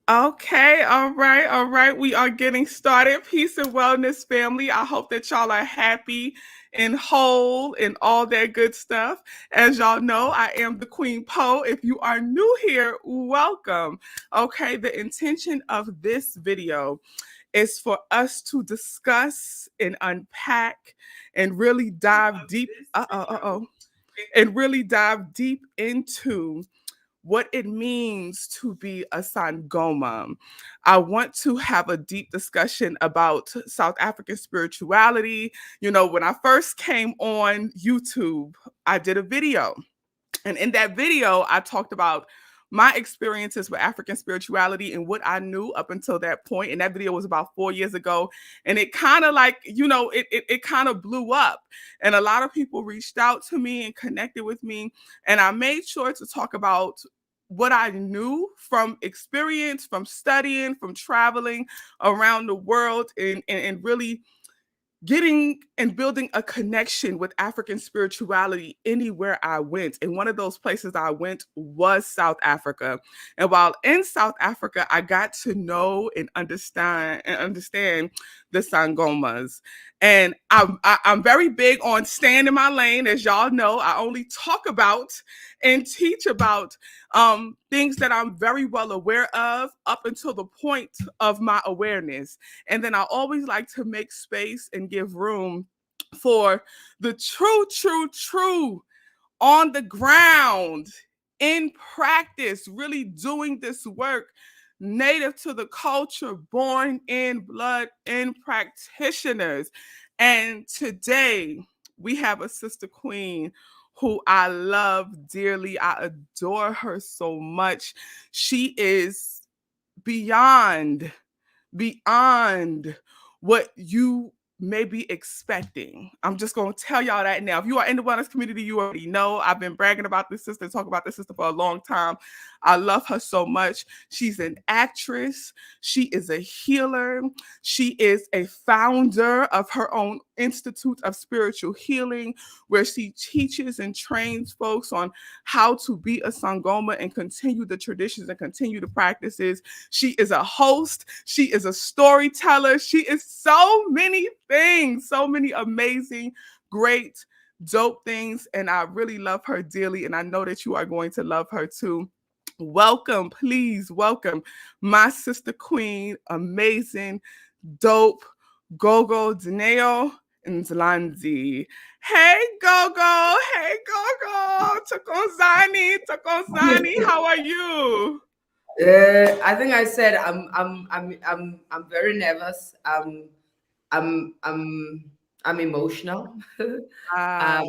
Okay, all right. We are getting started. Peace and wellness, family. I hope that y'all are happy and whole and all that good stuff. As y'all know, I am the Queen Poe. If you are new here, welcome. Okay, the intention of this video is for us to discuss and unpack and really dive deep. And really dive deep into what it means to be a Sangoma. I want to have a deep discussion about South African spirituality. You know, when I first came on YouTube, I did a video. And in that video, I talked about my experiences with African spirituality and what I knew up until that point. And that video was about 4 years ago. And it kind of like, it kind of blew up. And a lot of people reached out to me and connected with me. And I made sure to talk about what I knew from experience, from studying, from traveling around the world, and really getting and building a connection with African spirituality anywhere I went. And one of those places I went was South Africa. And while in South Africa, I got to know and understand the Sangomas. And I'm very big on staying in my lane. As y'all know, I only talk about and teach about things that I'm very well aware of up until the point of my awareness. And then I always like to make space and give room for the true on the ground in practice, really doing this work native to the culture, born in blood, in practitioners. And today we have a sister queen who I love dearly. I adore her so much. She is beyond beyond what you may be expecting. I'm just going to tell y'all that now. If you are in the wellness community, you already know I've been bragging about this sister, talk about this sister for a long time. I love her so much. She's an actress. She is a healer. She is a founder of her own Institute of Spiritual Healing, where she teaches and trains folks on how to be a Sangoma and continue the traditions and continue the practices. She is a host. She is a storyteller. She is so many things, so many amazing, great, dope things. And I really love her dearly. And I know that you are going to love her too. Welcome, please welcome my sister queen, amazing, dope, Gogo Dineo Ndlanzi. Hey Gogo, hey Gogo, Tokozani, how are you? I think I said I'm very nervous. I'm I'm I'm emotional. Uh,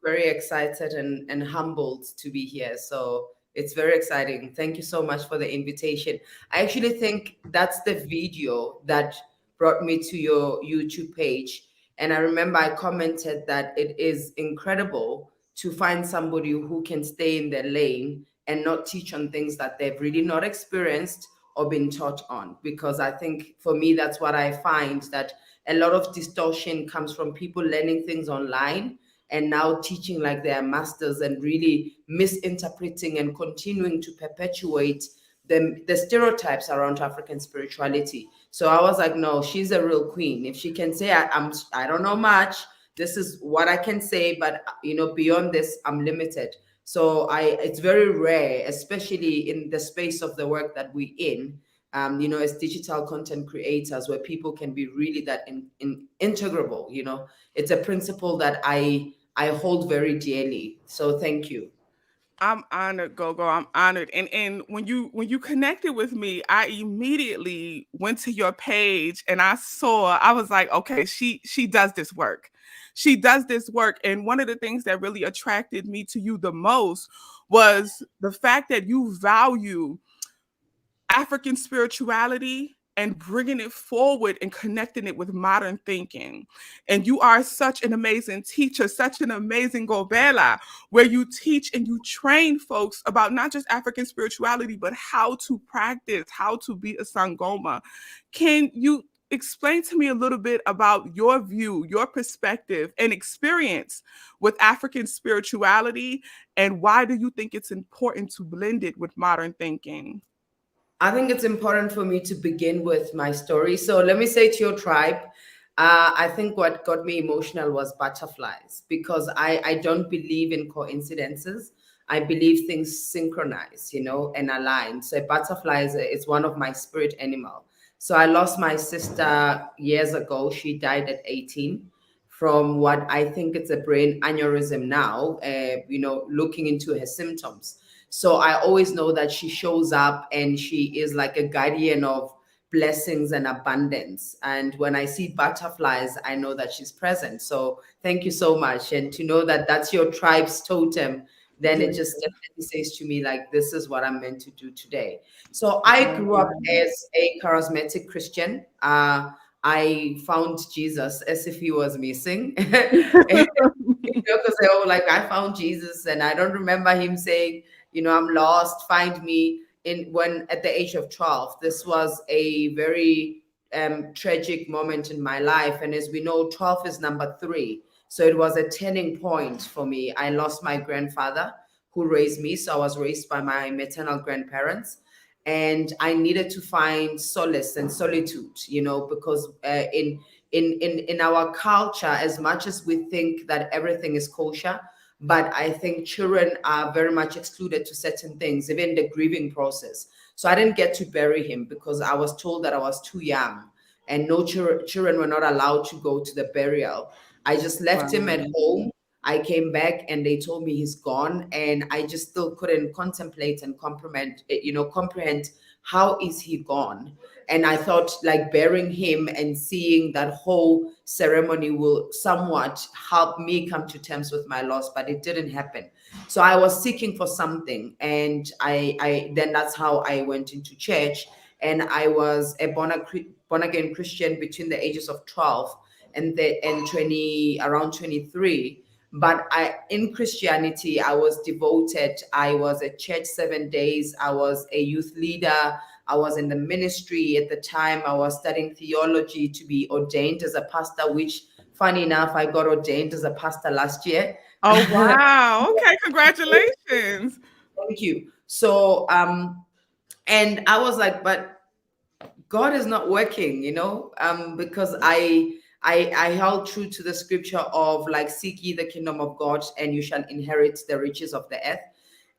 Very excited and humbled to be here. So it's very exciting. Thank you so much for the invitation. I actually think that's the video that brought me to your YouTube page. And I remember I commented that it is incredible to find somebody who can stay in their lane and not teach on things that they've really not experienced or been taught on. Because I think for me, that's what I find, that a lot of distortion comes from people learning things online and now teaching like they are masters and really misinterpreting and continuing to perpetuate the stereotypes around African spirituality. So I was like, no, she's a real queen. If she can say I don't know much, this is what I can say, but beyond this, I'm limited. So it's very rare, especially in the space of the work that we're in, as digital content creators, where people can be really that integrable. It's a principle that I hold very dearly. So thank you. I'm honored, Gogo. I'm honored. And when you connected with me, I immediately went to your page and I was like, okay, she does this work. She does this work. And one of the things that really attracted me to you the most was the fact that you value African spirituality and bringing it forward and connecting it with modern thinking. And you are such an amazing teacher, such an amazing Gobela, where you teach and you train folks about not just African spirituality, but how to practice, how to be a Sangoma. Can you explain to me a little bit about your view, your perspective, and experience with African spirituality, and why do you think it's important to blend it with modern thinking? I think it's important for me to begin with my story. So let me say to your tribe, I think what got me emotional was butterflies, because I don't believe in coincidences. I believe things synchronize, and align. So a butterfly is one of my spirit animal. So I lost my sister years ago. She died at 18 from what I think it's a brain aneurysm now, looking into her symptoms. So I always know that she shows up and she is like a guardian of blessings and abundance. And when I see butterflies, I know that she's present. So thank you so much. And to know that that's your tribe's totem, then it just definitely says to me, like, this is what I'm meant to do today. So I grew up as a charismatic Christian. I found Jesus as if he was missing. Because they were like, I found Jesus, and I don't remember him saying, I'm lost, find me. In when at the age of 12, this was a very tragic moment in my life. And as we know, 12 is number three. So it was a turning point for me. I lost my grandfather who raised me. So I was raised by my maternal grandparents. And I needed to find solace and solitude, because in our culture, as much as we think that everything is kosher, but I think children are very much excluded to certain things, even the grieving process. So I didn't get to bury him because I was told that I was too young, and no children were not allowed to go to the burial. I just left him at home. I came back and they told me he's gone, and I just still couldn't contemplate and comprehend how is he gone. And I thought like burying him and seeing that whole ceremony will somewhat help me come to terms with my loss, but it didn't happen. So I was seeking for something, and I then that's how I went into church, and I was a born again Christian between the ages of 12 and 20, around 23. But in Christianity, I was devoted. I was at church 7 days. I was a youth leader. I was in the ministry at the time. I was studying theology to be ordained as a pastor, which, funny enough, I got ordained as a pastor last year. Oh, wow. Okay, congratulations. Thank you. So, and I was like, but God is not working, because I held true to the scripture of like, seek ye the kingdom of God and you shall inherit the riches of the earth.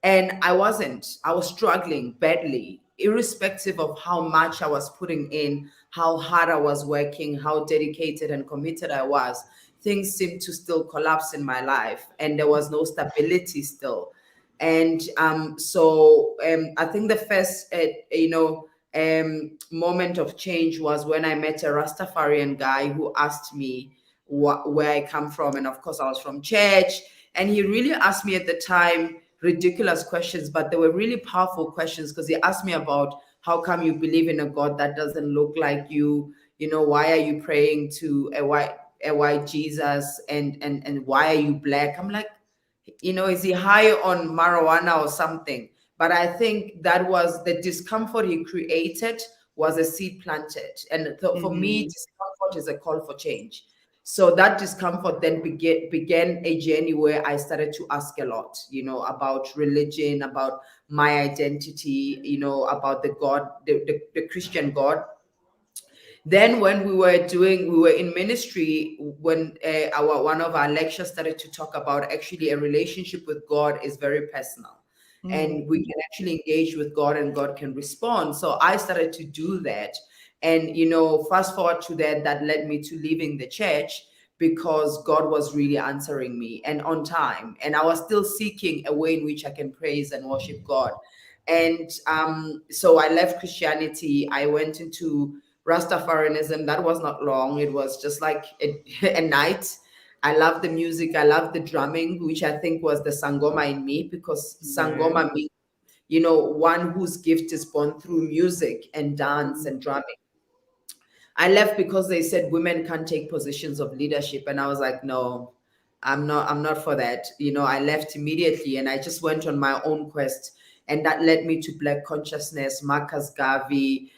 And I wasn't. I was struggling badly, irrespective of how much I was putting in, how hard I was working, how dedicated and committed I was. Things seemed to still collapse in my life, and there was no stability still. And I think the first, moment of change was when I met a Rastafarian guy who asked me where I come from. And of course, I was from church. And he really asked me at the time ridiculous questions, but they were really powerful questions, because he asked me about how come you believe in a God that doesn't look like you? Why are you praying to a white Jesus, and why are you black? I'm like, is he high on marijuana or something? But I think that was the discomfort he created was a seed planted. And for me, discomfort is a call for change. So that discomfort then began a journey where I started to ask a lot, about religion, about my identity, about the God, the Christian God. Then when we were in ministry, when our one of our lectures started to talk about actually a relationship with God is very personal, and we can actually engage with God and God can respond. So I started to do that. And fast forward to that led me to leaving the church, because God was really answering me and on time, and I was still seeking a way in which I can praise and worship God. And so I left Christianity. I went into Rastafarianism. That was not long. It was just like a night. I love the music. I love the drumming, which I think was the Sangoma in me, because Sangoma means, one whose gift is born through music and dance and drumming. I left because they said women can't take positions of leadership. And I was like, no, I'm not for that. I left immediately and I just went on my own quest. And that led me to Black Consciousness, Marcus Garvey,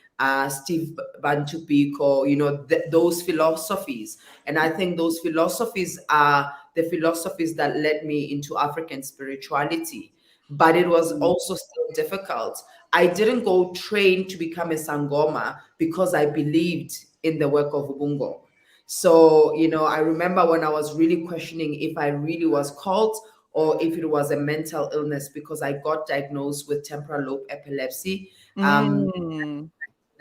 Steve Bantu Biko, those philosophies. And I think those philosophies are the philosophies that led me into African spirituality. But it was also still difficult. I didn't go train to become a Sangoma because I believed in the work of Ubungo. So, I remember when I was really questioning if I really was called or if it was a mental illness, because I got diagnosed with temporal lobe epilepsy. Um, Mm.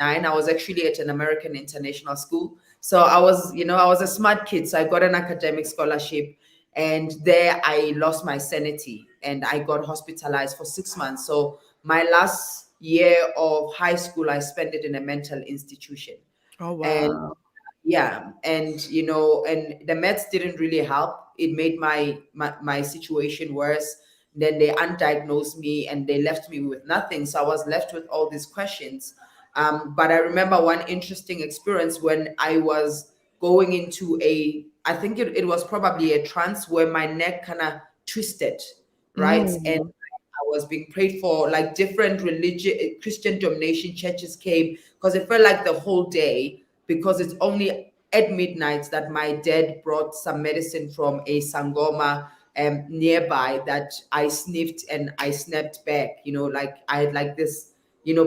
Nine, I was actually at an American international school. So I was a smart kid. So I got an academic scholarship, and there I lost my sanity and I got hospitalized for 6 months. So my last year of high school, I spent it in a mental institution. Oh, And wow. yeah, and and the meds didn't really help. It made my situation worse. Then they undiagnosed me and they left me with nothing, so I was left with all these questions. But I remember one interesting experience when I was going into I think it was probably a trance where my neck kind of twisted, right? And Mm. I was being prayed for, like different religion, Christian domination churches came, because it felt like the whole day, because it's only at midnight that my dad brought some medicine from a Sangoma nearby that I sniffed and I snapped back. Like I had like this,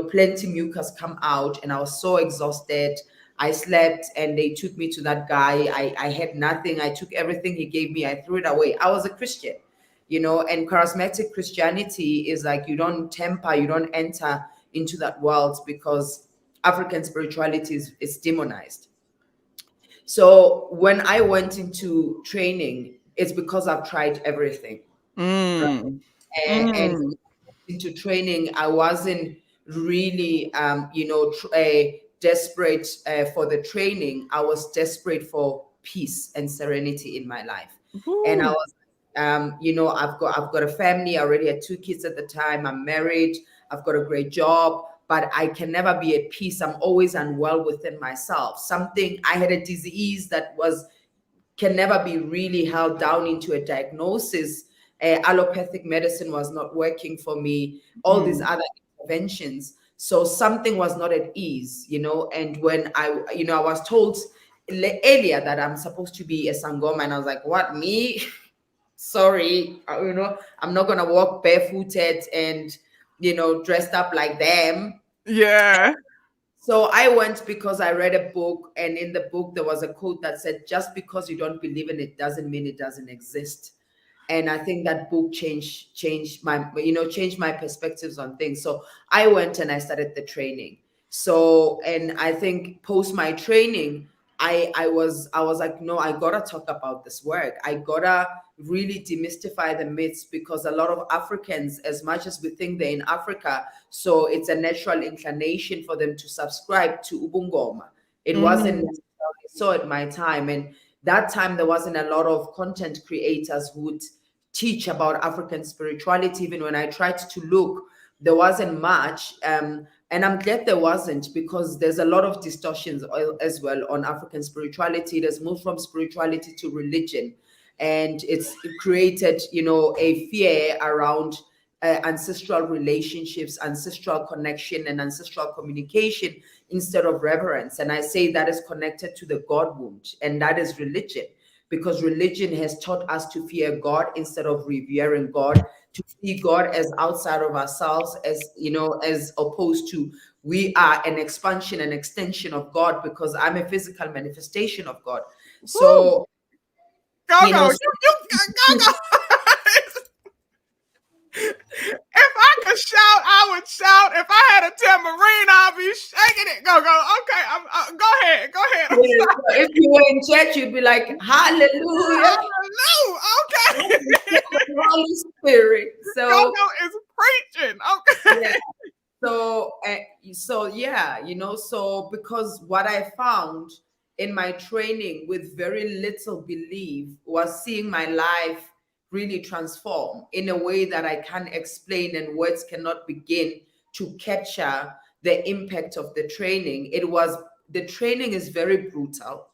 plenty mucus come out, and I was so exhausted. I slept and they took me to that guy. I had nothing. I took everything he gave me. I threw it away. I was a Christian, and charismatic Christianity is like you don't temper, you don't enter into that world, because African spirituality is demonized. So when I went into training, it's because I've tried everything. Mm. And Mm. into training, I wasn't really, desperate for the training. I was desperate for peace and serenity in my life. And I Woo. was, I've got a family. I already had 2 kids at the time. I'm married. I've got a great job, but I can never be at peace. I'm always unwell within myself. I had a disease that can never be really held down into a diagnosis. Allopathic medicine was not working for me, all these Mm. other interventions. So something was not at ease, And when I was told earlier that I'm supposed to be a Sangoma, and I was like, what, me? Sorry, I'm not going to walk barefooted and, dressed up like them. Yeah. So I went because I read a book, and in the book there was a quote that said, "Just because you don't believe in it doesn't mean it doesn't exist." And I think that book changed my perspectives on things. So I went and I started the training. So, and I think post my training, I was like, no, I gotta talk about this work. I gotta really demystify the myths, because a lot of Africans, as much as we think they're in Africa, so it's a natural inclination for them to subscribe to Ubungoma. It wasn't Mm. necessarily so at my time. And that time there wasn't a lot of content creators who would teach about African spirituality. Even when I tried to look, there wasn't much. And I'm glad there wasn't, because there's a lot of distortions as well on African spirituality. It has moved from spirituality to religion. And it created, a fear around ancestral relationships, ancestral connection, and ancestral communication instead of reverence. And I say that is connected to the God wound, and that is religion, because religion has taught us to fear God instead of revering God, to see God as outside of ourselves, as opposed to we are an expansion, an extension of God, because I'm a physical manifestation of God. Woo. So, Go you go. know, You go go. If I could shout, I would shout. If I had a tambourine, I'd be shaking it. Go go. Okay. Go ahead. Go ahead. I'm yeah, so if you were in church, you'd be like, Hallelujah, sorry. Okay. Holy Spirit. Go So, go is preaching. yeah. Okay. So yeah, so because what I found in my training with very little belief was seeing my life really transform in a way that I can't explain, and words cannot begin to capture the impact of the training. The training is very brutal.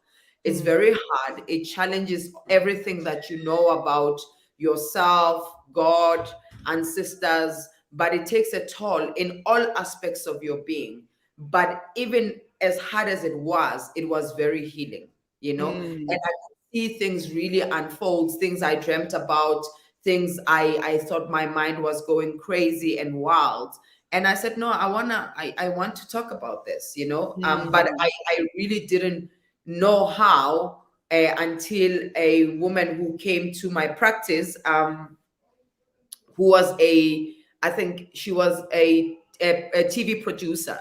It's Mm. very hard. It challenges everything that you know about yourself, God, ancestors, but it takes a toll in all aspects of your being. But even as hard as it was very healing, and Mm. I could see things really unfold, things I dreamt about, things I thought my mind was going crazy and wild. And I said, no, I want to talk about this, but Mm. I really didn't know how until a woman who came to my practice, who was I think she was a TV producer.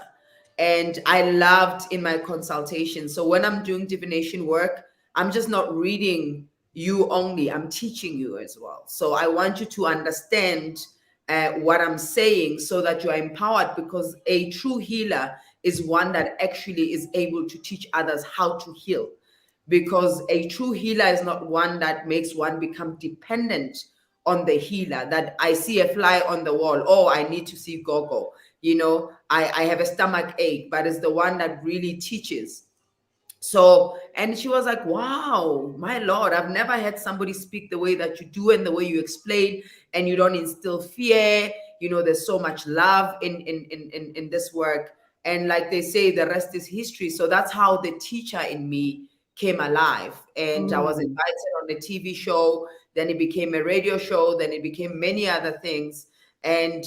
And I loved in my consultation. So when I'm doing divination work, I'm just not reading you only, I'm teaching you as well. So I want you to understand what I'm saying so that you are empowered, because a true healer is one that actually is able to teach others how to heal. Because a true healer is not one that makes one become dependent on the healer, that I see a fly on the wall, oh, I need to see Gogo. I have a stomach ache, but it's the one that really teaches. So, and she was like, wow, my Lord, I've never had somebody speak the way that you do and the way you explain, and you don't instill fear. There's so much love in this work. And like they say, the rest is history. So that's how the teacher in me came alive. And I was Mm. invited on the TV show, then it became a radio show, then it became many other things. And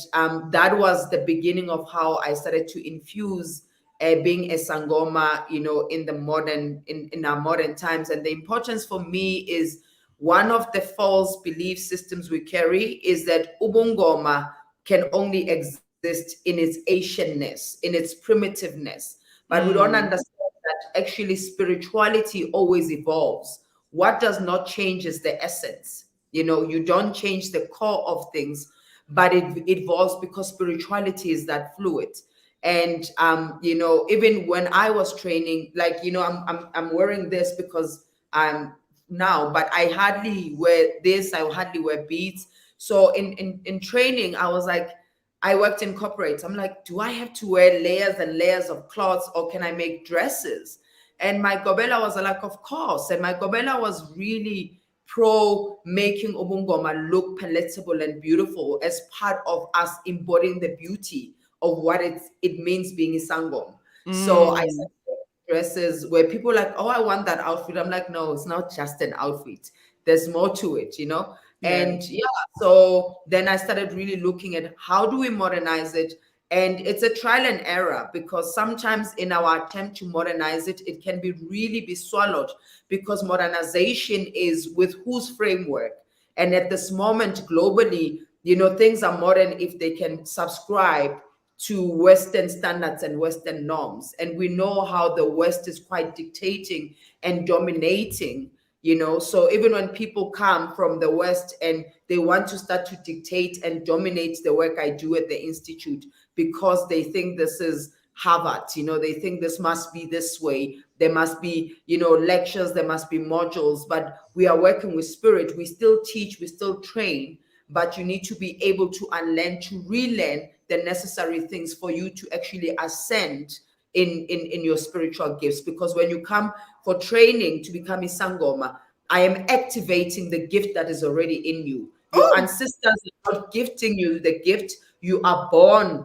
that was the beginning of how I started to infuse being a Sangoma, in the in our modern times. And the importance for me is, one of the false belief systems we carry is that Ubungoma can only exist in its Asianness, in its primitiveness. But we don't Mm. understand that actually spirituality always evolves. What does not change is the essence. You don't change the core of things, but it evolves, because spirituality is that fluid. And even when I was training, like, I'm wearing this because I'm now, but I hardly wear this, I hardly wear beads. So in training, I was like, I worked in corporates, I'm like, do I have to wear layers and layers of cloths, or can I make dresses? And my Gobela was like, of course. And my Gobela was really pro making Ubungoma look palatable and beautiful, as part of us embodying the beauty of what it means being a Sangom. So I Mm. started dresses where people are like, oh, I want that outfit. I'm like, no, it's not just an outfit. There's more to it. Yeah. And yeah, so then I started really looking at how do we modernize it. And it's a trial and error, because sometimes in our attempt to modernize it, it can be really be swallowed, because modernization is with whose framework. And at this moment globally, things are modern if they can subscribe to Western standards and Western norms. And we know how the West is quite dictating and dominating. So even when people come from the West and they want to start to dictate and dominate the work I do at the Institute, because they think this is Harvard, they think this must be this way. There must be, lectures, there must be modules, but we are working with spirit. We still teach, we still train, but you need to be able to unlearn, to relearn the necessary things for you to actually ascend in your spiritual gifts. Because when you come for training to become a Sangoma, I am activating the gift that is already in you. Your Oh. ancestors are not gifting you the gift, you are born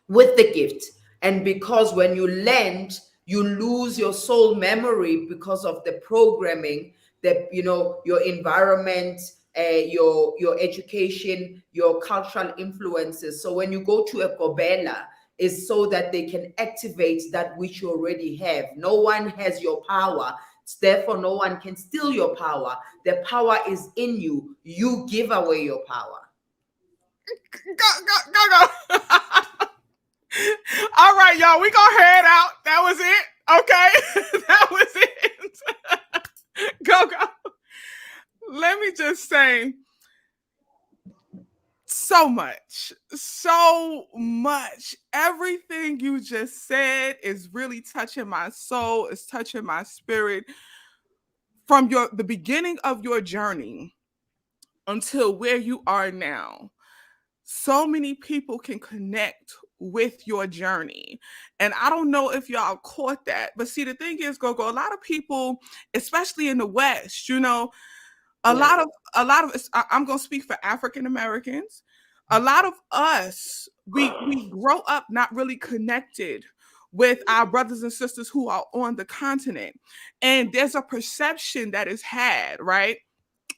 with the gift. And because when you lend, you lose your soul memory because of the programming, that your environment, your education, your cultural influences. So when you go to a Gobela, is so that they can activate that which you already have. No one has your power, therefore no one can steal your power. The power is in you. You give away your power. Go. All right, y'all, we gonna head out. That was it. Okay. That was it. Go. Let me just say, so much. Everything you just said is really touching my soul, is touching my spirit. From the beginning of your journey until where you are now, so many people can connect with your journey. And I don't know if y'all caught that, but see, the thing is, Gogo, a lot of people, especially in the West, a Yeah. lot of I'm going to speak for African Americans. A lot of us, we grow up not really connected with our brothers and sisters who are on the continent. And there's a perception that is had, right?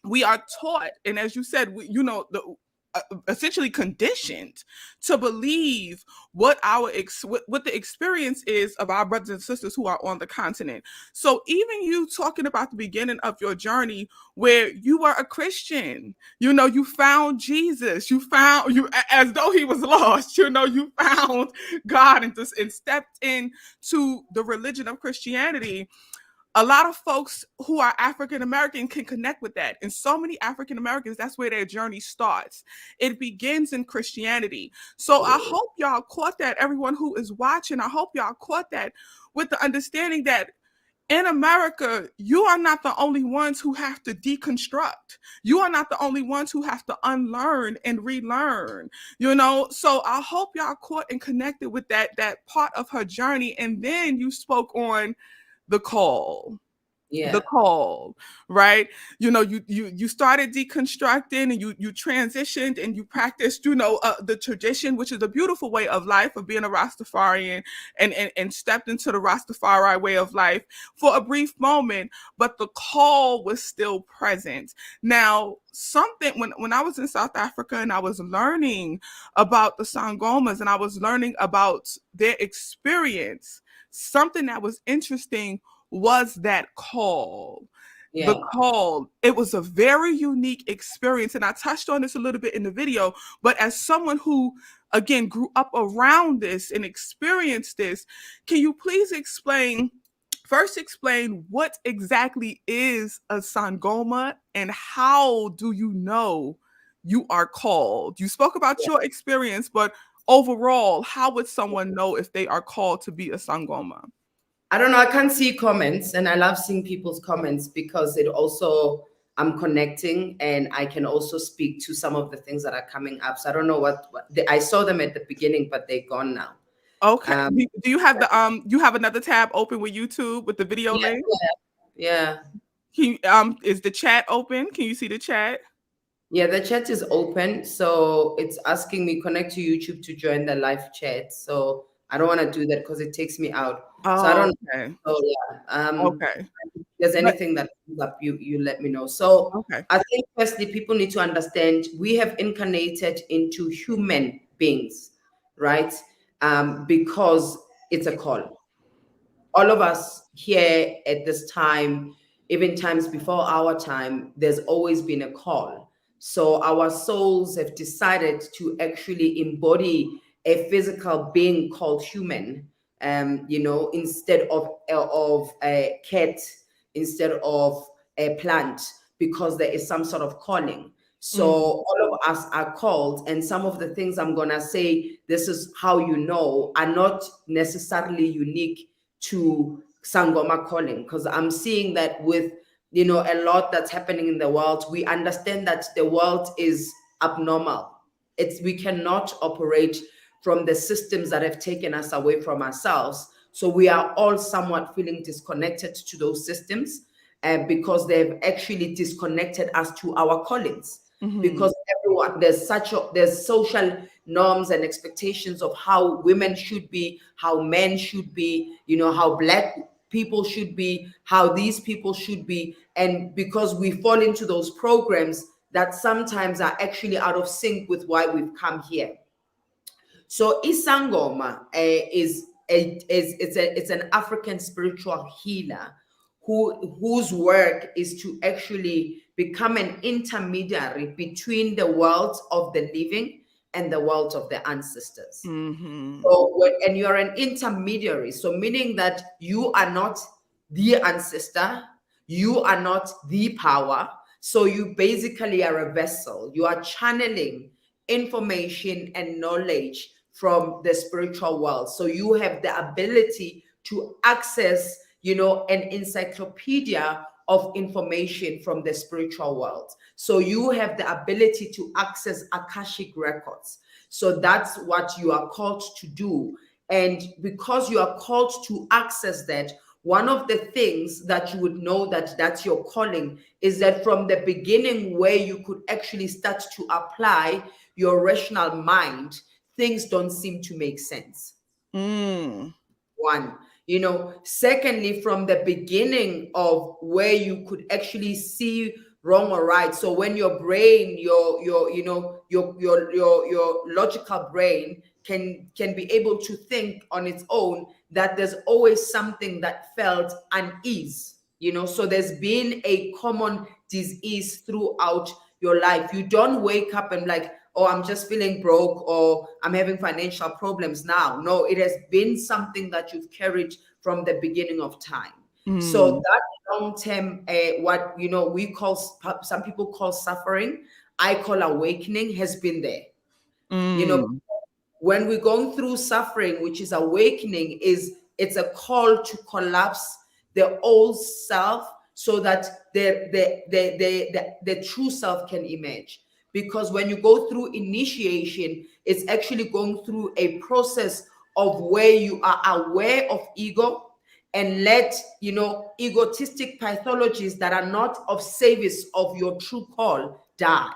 We are taught, and as you said, the essentially conditioned to believe what the experience is of our brothers and sisters who are on the continent. So even you talking about the beginning of your journey where you were a Christian, you found Jesus, you found you as though he was lost, you found God and stepped into the religion of Christianity. A lot of folks who are African American can connect with that. And so many African Americans, that's where their journey starts. It begins in Christianity. So I hope y'all caught that, everyone who is watching. I hope y'all caught that with the understanding that in America, you are not the only ones who have to deconstruct. You are not the only ones who have to unlearn and relearn, So I hope y'all caught and connected with that part of her journey. And then you spoke on the call the Yeah. call, right? You started deconstructing, and you transitioned and you practiced, the tradition, which is a beautiful way of life of being a Rastafarian, and stepped into the Rastafari way of life for a brief moment, but the call was still present. Now, something when I was in South Africa and I was learning about the Sangomas and I was learning about their experience, something that was interesting was that call. The Yeah. call. It was a very unique experience. And I touched on this a little bit in the video, but as someone who, again, grew up around this and experienced this, can you please first explain what exactly is a Sangoma and how do you know you are called? You spoke about your experience, but overall, how would someone know if they are called to be a Sangoma? I don't know. I can't see comments, and I love seeing people's comments because it also I'm connecting, and I can also speak to some of the things that are coming up. So I don't know I saw them at the beginning, but they're gone now. Okay. Um, Do you have you have another tab open with YouTube with the video yeah, link? yeah, Is the chat open? Can you see the chat? yeah. The chat is open, so it's asking me connect to YouTube to join the live chat. So I don't want to do that because it takes me out. So I Oh, don't. okay. So yeah. Okay. If there's But anything that comes up, you let me know. So okay. I think firstly, people need to understand we have incarnated into human beings, right? Because it's a call. All of us here at this time, even times before our time, there's always been a call. So our souls have decided to actually embody a physical being called human, instead of a cat, instead of a plant, because there is some sort of calling. So Mm, all of us are called, and some of the things I'm gonna say, this is how you know, are not necessarily unique to Sangoma calling, because I'm seeing that with a lot that's happening in the world. We understand that the world is abnormal. We cannot operate from the systems that have taken us away from ourselves. So we are all somewhat feeling disconnected to those systems, because they've actually disconnected us to our callings. mhm, Because everyone there's social norms and expectations of how women should be, how men should be, how black people should be, how these people should be. And because we fall into those programs that sometimes are actually out of sync with why we've come here. So Isangoma it's an African spiritual healer whose work is to actually become an intermediary between the world of the living and the world of the ancestors. mhm, So, and you're an intermediary, so meaning that you are not the ancestor, you are not the power. So you basically are a vessel. You are channeling information and knowledge from the spiritual world. So you have the ability to access, an encyclopedia of information from the spiritual world. So you have the ability to access Akashic records. So that's what you are called to do. And because you are called to access that, one of the things that you would know that that's your calling is that from the beginning, where you could actually start to apply your rational mind, things don't seem to make sense. mm, One, secondly, from the beginning of where you could actually see wrong or right. So when your brain, your you know your logical brain can be able to think on its own, that there's always something that felt unease, so there's been a common disease throughout your life. You don't wake up and like, oh, I'm just feeling broke, or I'm having financial problems now. No, it has been something that you've carried from the beginning of time. So Mm, that long term, what we call, some people call suffering, I call awakening, has been there. You know, mm, when we're going through suffering, which is awakening, it's a call to collapse the old self so that the true self can emerge. Because when you go through initiation, it's actually going through a process of where you are aware of ego, and let egotistic pathologies that are not of service of your true call die.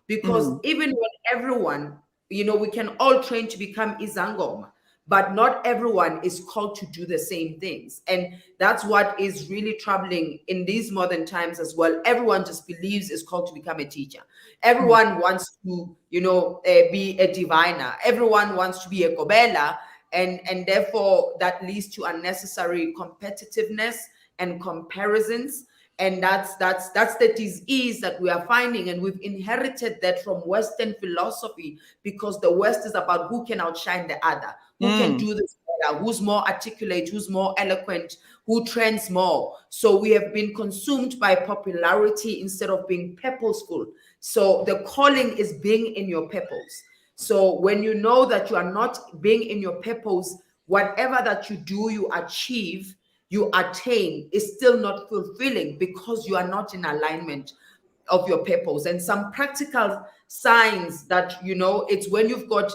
Because mm, even when everyone, we can all train to become izangoma, but not everyone is called to do the same things. And that's what is really troubling in these modern times as well. Everyone just believes is called to become a teacher. mm, Everyone wants to, be a diviner. Everyone wants to be a Gobela. And therefore that leads to unnecessary competitiveness and comparisons. And that's the disease that we are finding, and we've inherited that from Western philosophy, because the West is about who can outshine the other, who can mm, do this better, who's more articulate, who's more eloquent, who trends more. So we have been consumed by popularity instead of being purposeful. So the calling is being in your purpose. So when you know that you are not being in your purpose, whatever that you do, you achieve, you attain, is still not fulfilling, because you are not in alignment of your purpose. And some practical signs that, it's when you've got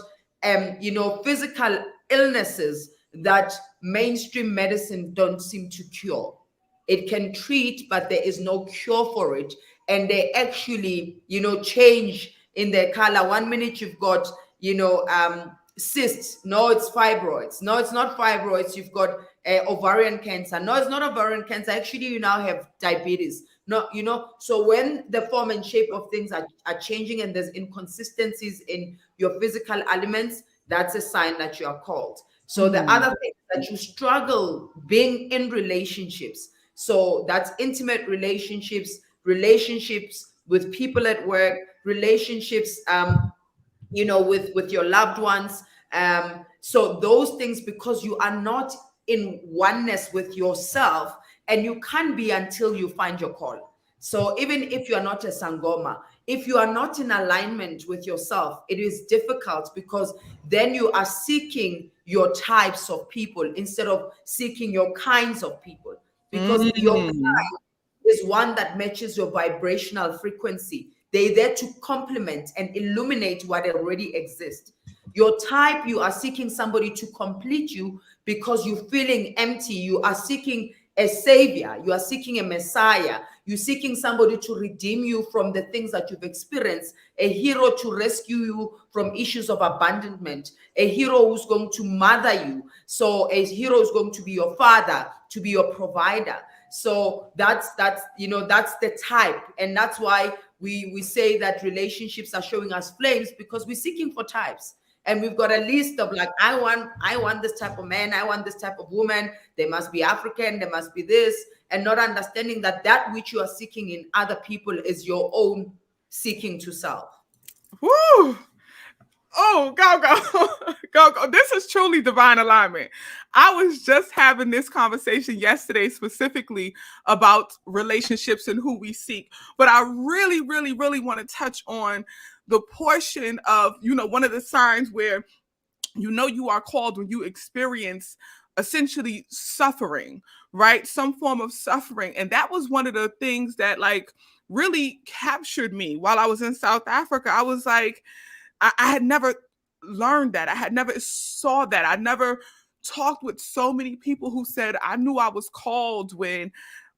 physical illnesses that mainstream medicine don't seem to cure. It can treat, but there is no cure for it. And they actually, change in their color. 1 minute you've got, cysts. No, it's fibroids. No, it's not fibroids. You've got ovarian cancer. No, it's not ovarian cancer. Actually, you now have diabetes. No, so when the form and shape of things are changing, and there's inconsistencies in your physical elements, that's a sign that you are called. So the mm, other thing that you struggle being in relationships. So that's intimate relationships, relationships with people at work, relationships with your loved ones. So those things, because you are not in oneness with yourself, and you can't be until you find your call. So even if you are not a Sangoma, if you are not in alignment with yourself, it is difficult, because then you are seeking your types of people instead of seeking your kinds of people. Because your mm, is one that matches your vibrational frequency. They're there to complement and illuminate what already exists. Your type, you are seeking somebody to complete you because you're feeling empty. You are seeking a savior. You are seeking a messiah. You're seeking somebody to redeem you from the things that you've experienced, a hero to rescue you from issues of abandonment, a hero who's going to mother you. So a hero is going to be your father, to be your provider. So that's the type. And that's why we say that relationships are showing us flames, because we're seeking for types. And we've got a list of like, I want this type of man, I want this type of woman, they must be African, they must be this, and not understanding that that which you are seeking in other people is your own seeking to self. woo. Oh, go, go, go, go. This is truly divine alignment. I was just having this conversation yesterday specifically about relationships and who we seek. But I really, really, really want to touch on the portion of, one of the signs where you are called when you experience essentially suffering, right? Some form of suffering. And that was one of the things that like really captured me while I was in South Africa. I was like, I had never learned that. I had never saw that. I never talked with so many people who said I knew I was called when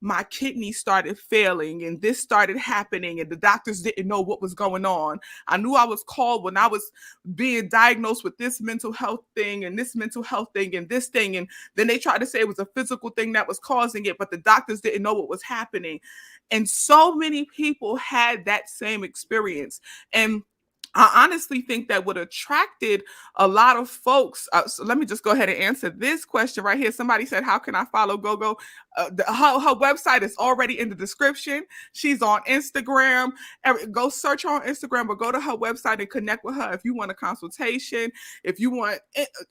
my kidney started failing and this started happening and the doctors didn't know what was going on. I knew I was called when I was being diagnosed with this mental health thing and this mental health thing and this thing. And then they tried to say it was a physical thing that was causing it, but the doctors didn't know what was happening. And so many people had that same experience. And I honestly think that what attracted a lot of folks. So let me just go ahead and answer this question right here. Somebody said, "How can I follow Gogo?" Her website is already in the description. She's on Instagram. Go search her on Instagram or go to her website and connect with her if you want a consultation. If you want,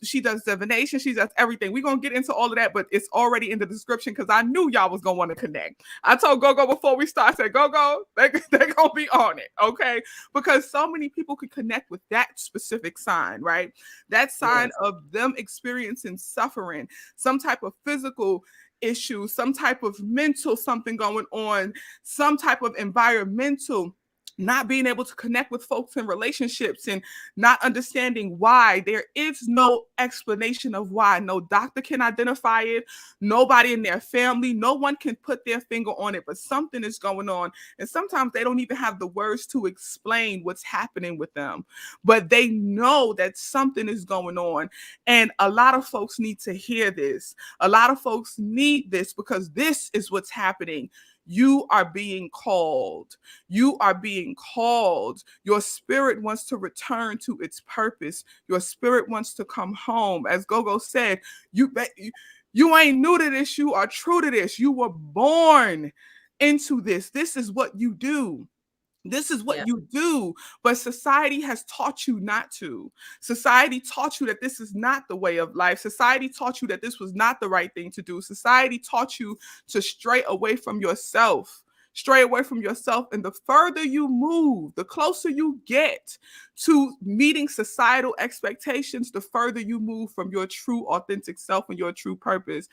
she does divination. She does everything. We're gonna get into all of that, but it's already in the description because I knew y'all was gonna want to connect. I told Gogo before we start, I said, "Gogo, they're gonna be on it, okay?" Because so many people could connect with that specific sign, right? That sign Yes. of them experiencing suffering, some type of physical issue, some type of mental something going on, some type of environmental, not being able to connect with folks in relationships and not understanding why. There is no explanation of why. No doctor can identify it. Nobody in their family, no one can put their finger on it, but something is going on. And sometimes they don't even have the words to explain what's happening with them, but they know that something is going on. And a lot of folks need to hear this. A lot of folks need this because this is what's happening. You are being called. You are being called. Your spirit wants to return to its purpose. Your spirit wants to come home. As Gogo said, you ain't new to this. You are true to this. You were born into this. This is what you do. This is what Yeah. you do, but society has taught you not to. Society taught you that this is not the way of life. Society taught you that this was not the right thing to do. Society taught you to stray away from yourself. Stray away from yourself. And the further you move, the closer you get to meeting societal expectations, the further you move from your true, authentic self and your true purpose.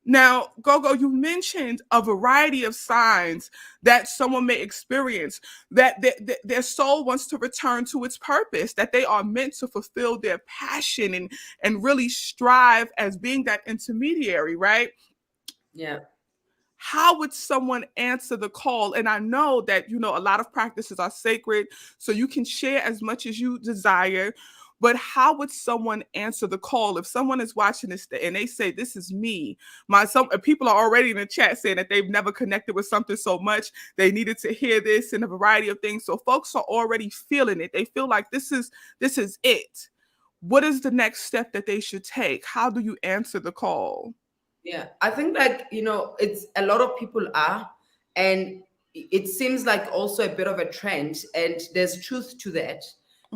Now, Gogo, you mentioned a variety of signs that someone may experience, that their soul wants to return to its purpose, that they are meant to fulfill their passion and really strive as being that intermediary, right? Yeah. How would someone answer the call? And I know that, a lot of practices are sacred, so you can share as much as you desire. But how would someone answer the call if someone is watching this and they say, "This is me"? Some people are already in the chat saying that they've never connected with something so much. They needed to hear this and a variety of things. So folks are already feeling it. They feel like this is it. What is the next step that they should take? How do you answer the call? Yeah, I think like, it's a lot of people are, and it seems like also a bit of a trend, and there's truth to that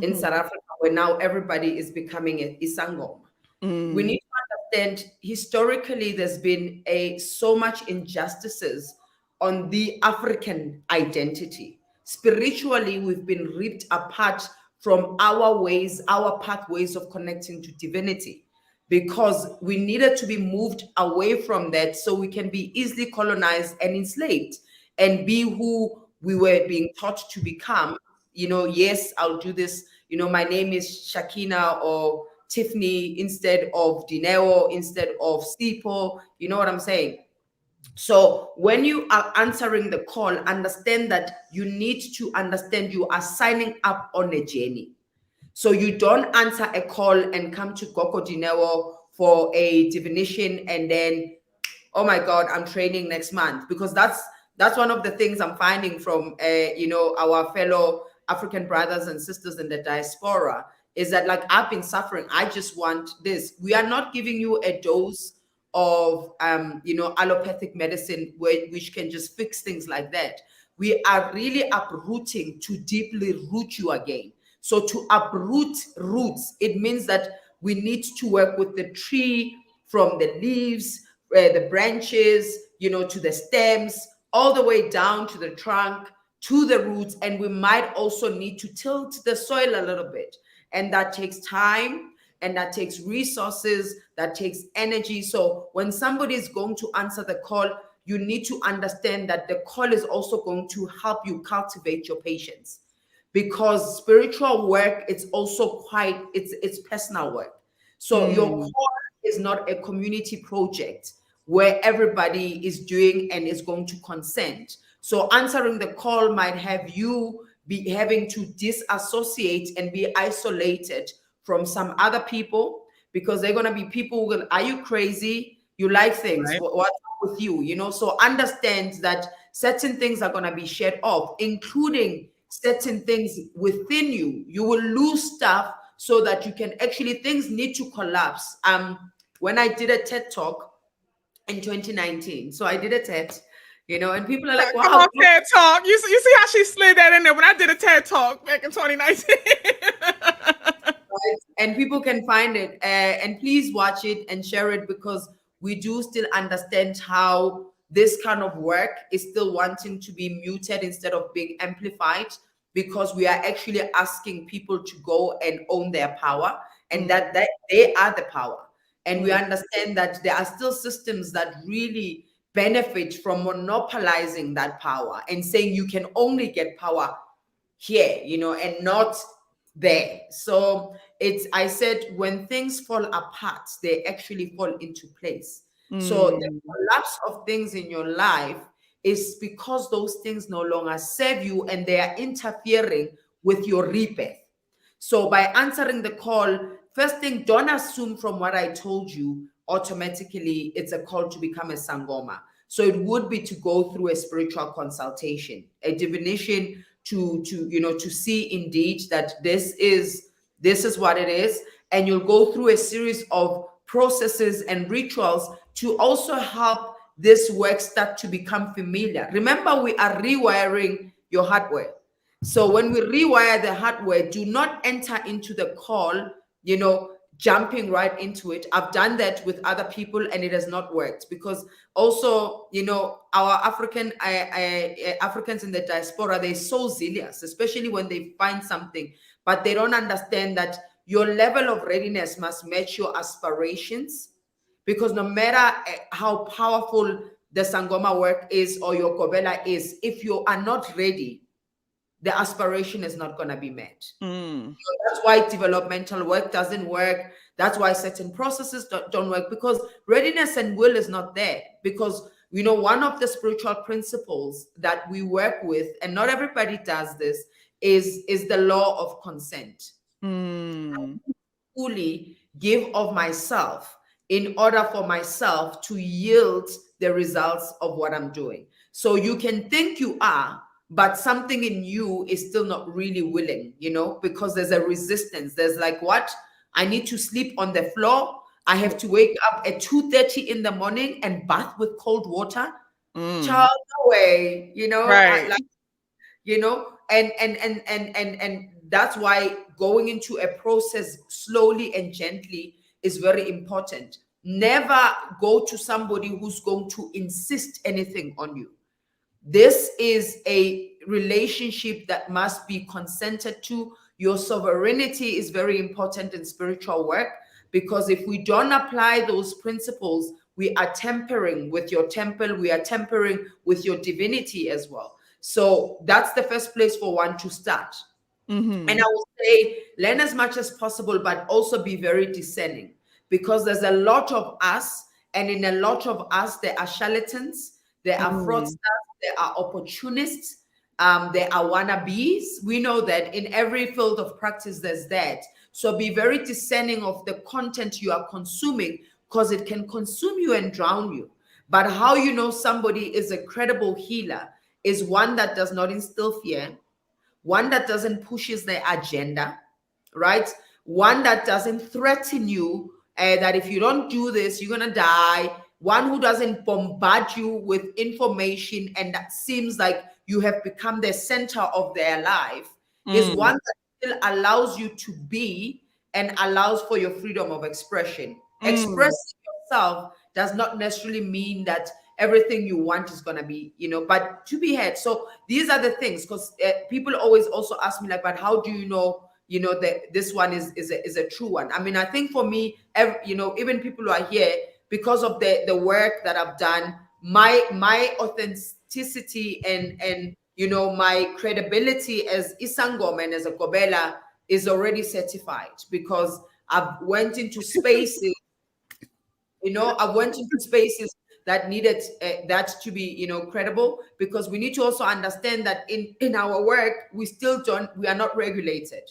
in Mhm. South Africa, where now everybody is becoming a Sangoma. We Mm. need to understand historically there's been a so much injustices on the African identity. Spiritually, we've been ripped apart from our ways, our pathways of connecting to divinity, because we needed to be moved away from that so we can be easily colonized and enslaved and be who we were being taught to become. Yes, I'll do this. My name is Shakina or Tiffany instead of Dineo, instead of Sipo. You know what I'm saying? So when you are answering the call, understand that you need to understand you are signing up on a journey. So you don't answer a call and come to Gogo Dineo for a divination and then, oh my God, I'm training next month, because that's one of the things I'm finding from our fellow African brothers and sisters in the diaspora, is that like, I've been suffering. I just want this. We are not giving you a dose of allopathic medicine which can just fix things like that. We are really uprooting to deeply root you again. So to uproot roots, it means that we need to work with the tree, from the leaves, the branches, to the stems, all the way down to the trunk, to the roots. And we might also need to tilt the soil a little bit. And that takes time, and that takes resources, that takes energy. So when somebody is going to answer the call, you need to understand that the call is also going to help you cultivate your patience, because spiritual work, it's also it's personal work. So your Mm. call is not a community project. where everybody is doing and is going to consent. So answering the call might have you be having to disassociate and be isolated from some other people, because they're going to be people who will, are you crazy? You like things. Right. What's up with you? You know, so understand that certain things are going to be shared off, including certain things within you. You will lose stuff so that you can actually, things need to collapse. When I did a TED talk in 2019, so I did a TED, you know, and people are like, Come wow, on, TED Talk. You see how she slid that in there when I did a TED Talk back in 2019. right? And people can find it, and please watch it and share it, because we do still understand how this kind of work is still wanting to be muted instead of being amplified, because we are actually asking people to go and own their power, and that they are the power. And we understand that there are still systems that really benefit from monopolizing that power and saying you can only get power here, you know, and not there. So it's, I said, when things fall apart, they actually fall into place. So the collapse of things in your life is because those things no longer serve you and they are interfering with your rebirth. So by answering the call, first thing, don't assume from what I told you automatically it's a call to become a Sangoma. So it would be to go through a spiritual consultation, a divination, to you know, to see indeed that this is what it is. And you'll go through a series of processes and rituals to also help this work start to become familiar. Remember, we are rewiring your hardware. So when we rewire the hardware, do not enter into the call, you know, jumping right into it. I've done that with other people and it has not worked, because also, you know, our Africans in the diaspora, they're so zealous, especially when they find something, but they don't understand that your level of readiness must match your aspirations, because no matter how powerful the Sangoma work is or your Gobela is, if you are not ready, the aspiration is not going to be met. So that's why developmental work doesn't work. That's why certain processes don't work, because readiness and will is not there. Because, you know, one of the spiritual principles that we work with, and not everybody does this, is the law of consent. Fully give of myself in order for myself to yield the results of what I'm doing. So you can think you are, but something in you is still not really willing, you know, because there's a resistance. There's like, what? I need to sleep on the floor. I have to wake up at 2:30 in the morning and bath with cold water. Child, no way, you know, Right. like, you know, and that's why going into a process slowly and gently is very important. Never go to somebody who's going to insist anything on you. This is a relationship that must be consented to. Your sovereignty is very important in spiritual work, because if we don't apply those principles, we are tampering with your temple, we are tampering with your divinity as well. So that's the first place for one to start. And I will say, learn as much as possible, but also be very discerning, because there's a lot of us, and in a lot of us, there are charlatans, there are fraudsters, there are opportunists, there are wannabes. We know that in every field of practice, there's that. So be very discerning of the content you are consuming, because it can consume you and drown you. But how you know somebody is a credible healer is one that does not instill fear, one that doesn't pushes their agenda, right? One that doesn't threaten you, that if you don't do this, you're gonna die. One who doesn't bombard you with information and that seems like you have become the center of their life, is one that still allows you to be and allows for your freedom of expression. Expressing yourself does not necessarily mean that everything you want is going to be, you know, but to be heard. So these are the things, because people always also ask me like, but how do you know that this one is a true one? I mean, I think for me, you know, even people who are here, because of the work that I've done, my authenticity and you know, my credibility as Isangoma and as a Gobela is already certified, because I've went into spaces, you know, I went into spaces that needed that to be, credible, because we need to also understand that in our work we are not regulated.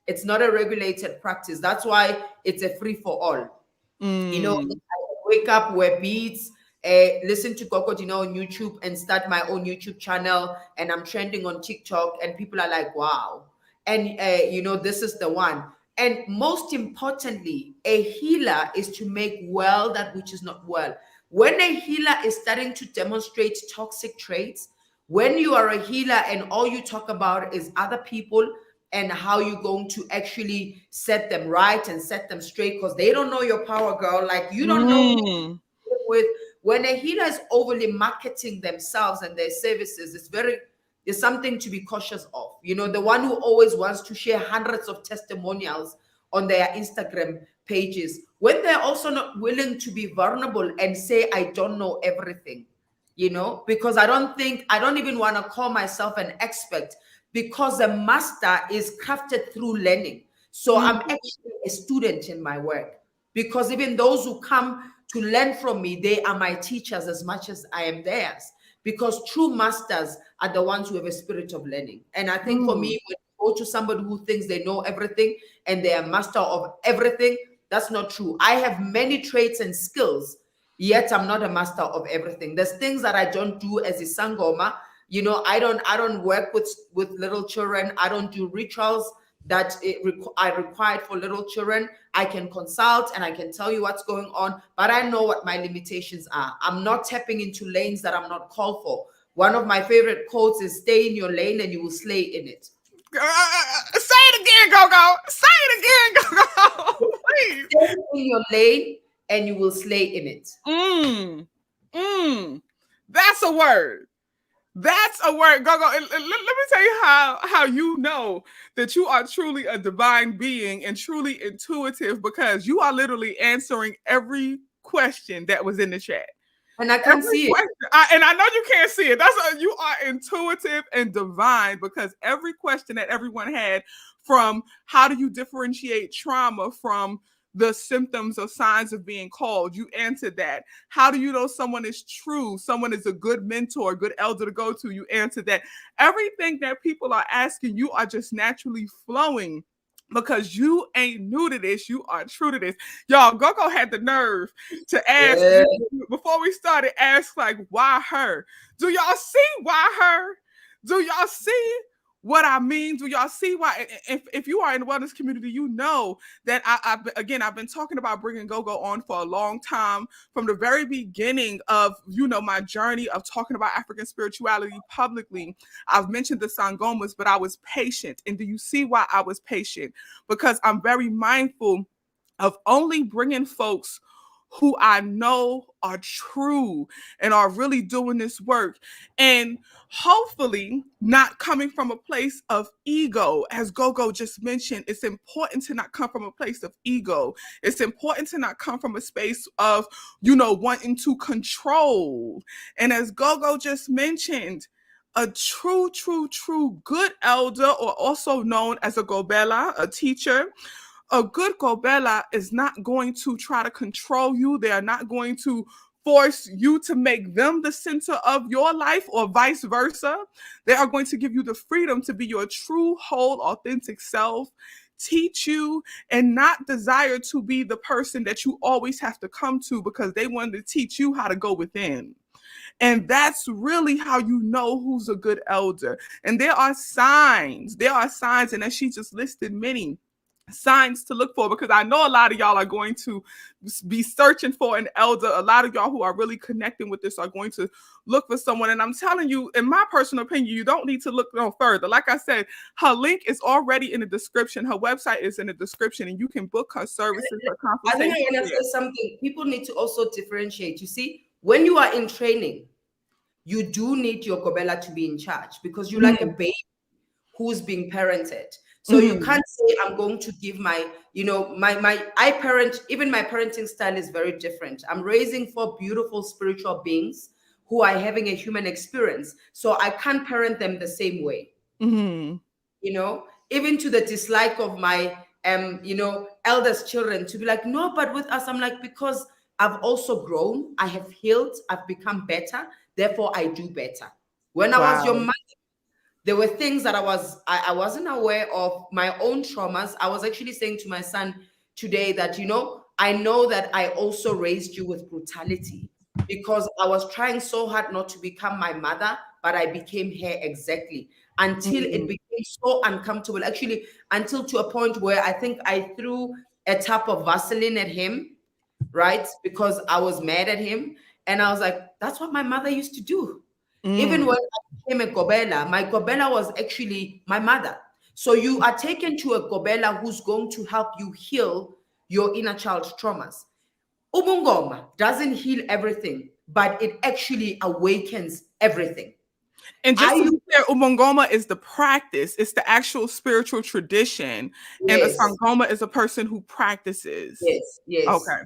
It's not a regulated practice. That's why it's a free for all. I Mm. wake up, wear beads, listen to Gogo Dineo on YouTube, and start my own YouTube channel. And I'm trending on TikTok, and people are like, wow. And, this is the one. And most importantly, a healer is to make well that which is not well. When a healer is starting to demonstrate toxic traits, when you are a healer and all you talk about is other people and how you're going to actually set them right and set them straight, because they don't know your power, girl. Like, you don't know who Mm. you're with. When a healer is overly marketing themselves and their services, it's something to be cautious of. The one who always wants to share hundreds of testimonials on their Instagram pages, when they're also not willing to be vulnerable and say, I don't know everything, because I don't even want to call myself an expert, because a master is crafted through learning. So I'm Mm. actually a student in my work, because even those who come to learn from me, they are my teachers as much as I am theirs. Because true masters are the ones who have a spirit of learning. And I think for Mm. me, when you go to somebody who thinks they know everything and they are master of everything, that's not true. I have many traits and skills, yet I'm not a master of everything. There's things that I don't do as a Sangoma. I don't work with little children. I don't do rituals that I required for little children. I can consult and I can tell you what's going on, but I know what my limitations are. I'm not tapping into lanes that I'm not called for. One of my favorite quotes is, stay in your lane and you will slay in it. Say it again, Gogo. Say it again, Gogo. Please. Stay in your lane and you will slay in it. Mm. Mm. That's a word. That's a word, Gogo. Let me tell you how you know that you are truly a divine being and truly intuitive, because you are literally answering every question that was in the chat. And I can't Every see it. question, and I know you can't see it. You are intuitive and divine, because every question that everyone had, from how do you differentiate trauma from the symptoms or signs of being called, you answered that. How do you know someone is true? Someone is a good mentor, a good elder to go to. You answered that. Everything that people are asking, you are just naturally flowing, because you ain't new to this. You are true to this. Y'all, Gogo had the nerve to ask, Yeah. before we started, ask like, why her? Do y'all see why her? Do y'all see what I mean? Do y'all see why? If you are in the wellness community, you know that I've been talking about bringing Gogo on for a long time, from the very beginning of my journey of talking about African spirituality publicly. I've mentioned the Sangomas, but I was patient. And do you see why I was patient? Because I'm very mindful of only bringing folks who I know are true and are really doing this work. And hopefully not coming from a place of ego. As Gogo just mentioned, it's important to not come from a place of ego. It's important to not come from a space of, wanting to control. And as Gogo just mentioned, a true, true, true good elder, or also known as a Gobela, a teacher, a good Gobela is not going to try to control you. They are not going to force you to make them the center of your life, or vice versa. They are going to give you the freedom to be your true, whole, authentic self, teach you, and not desire to be the person that you always have to come to, because they wanted to teach you how to go within. And that's really how you know who's a good elder. And there are signs. There are signs, and as she just listed many signs to look for, because I know a lot of y'all are going to be searching for an elder. A lot of y'all who are really connecting with this are going to look for someone. And I'm telling you, in my personal opinion, you don't need to look no further. Like I said, her link is already in the description. Her website is in the description, and you can book her services, her I think consultations I want to there. say something. People need to also differentiate. You see, when you are in training, you do need your Gobela to be in charge, because you're like a Mm-hmm. baby who's being parented. So you Mm-hmm. can't say, I'm going to give I parent, even my parenting style is very different. I'm raising four beautiful spiritual beings who are having a human experience. So I can't parent them the same way, Mm-hmm. even to the dislike of my eldest children, to be like, no, but with us, I'm like, because I've also grown. I have healed. I've become better. Therefore, I do better. When I was your Wow. mother, there were things that I wasn't aware of, my own traumas. I was actually saying to my son today that, I know that I also raised you with brutality, because I was trying so hard not to become my mother, but I became her exactly, until it Mm, became so uncomfortable. Actually, until to a point where I think I threw a tap of Vaseline at him, right? Because I was mad at him. And I was like, that's what my mother used to do. Even mm. when I became a Gobela, my Gobela was actually my mother. So you are taken to a Gobela who's going to help you heal your inner child traumas. Ubungoma doesn't heal everything, but it actually awakens everything. And just I to be use clear, Ubungoma is the practice, it's the actual spiritual tradition. And a yes, Sangoma is a person who practices. yes, yes. Okay.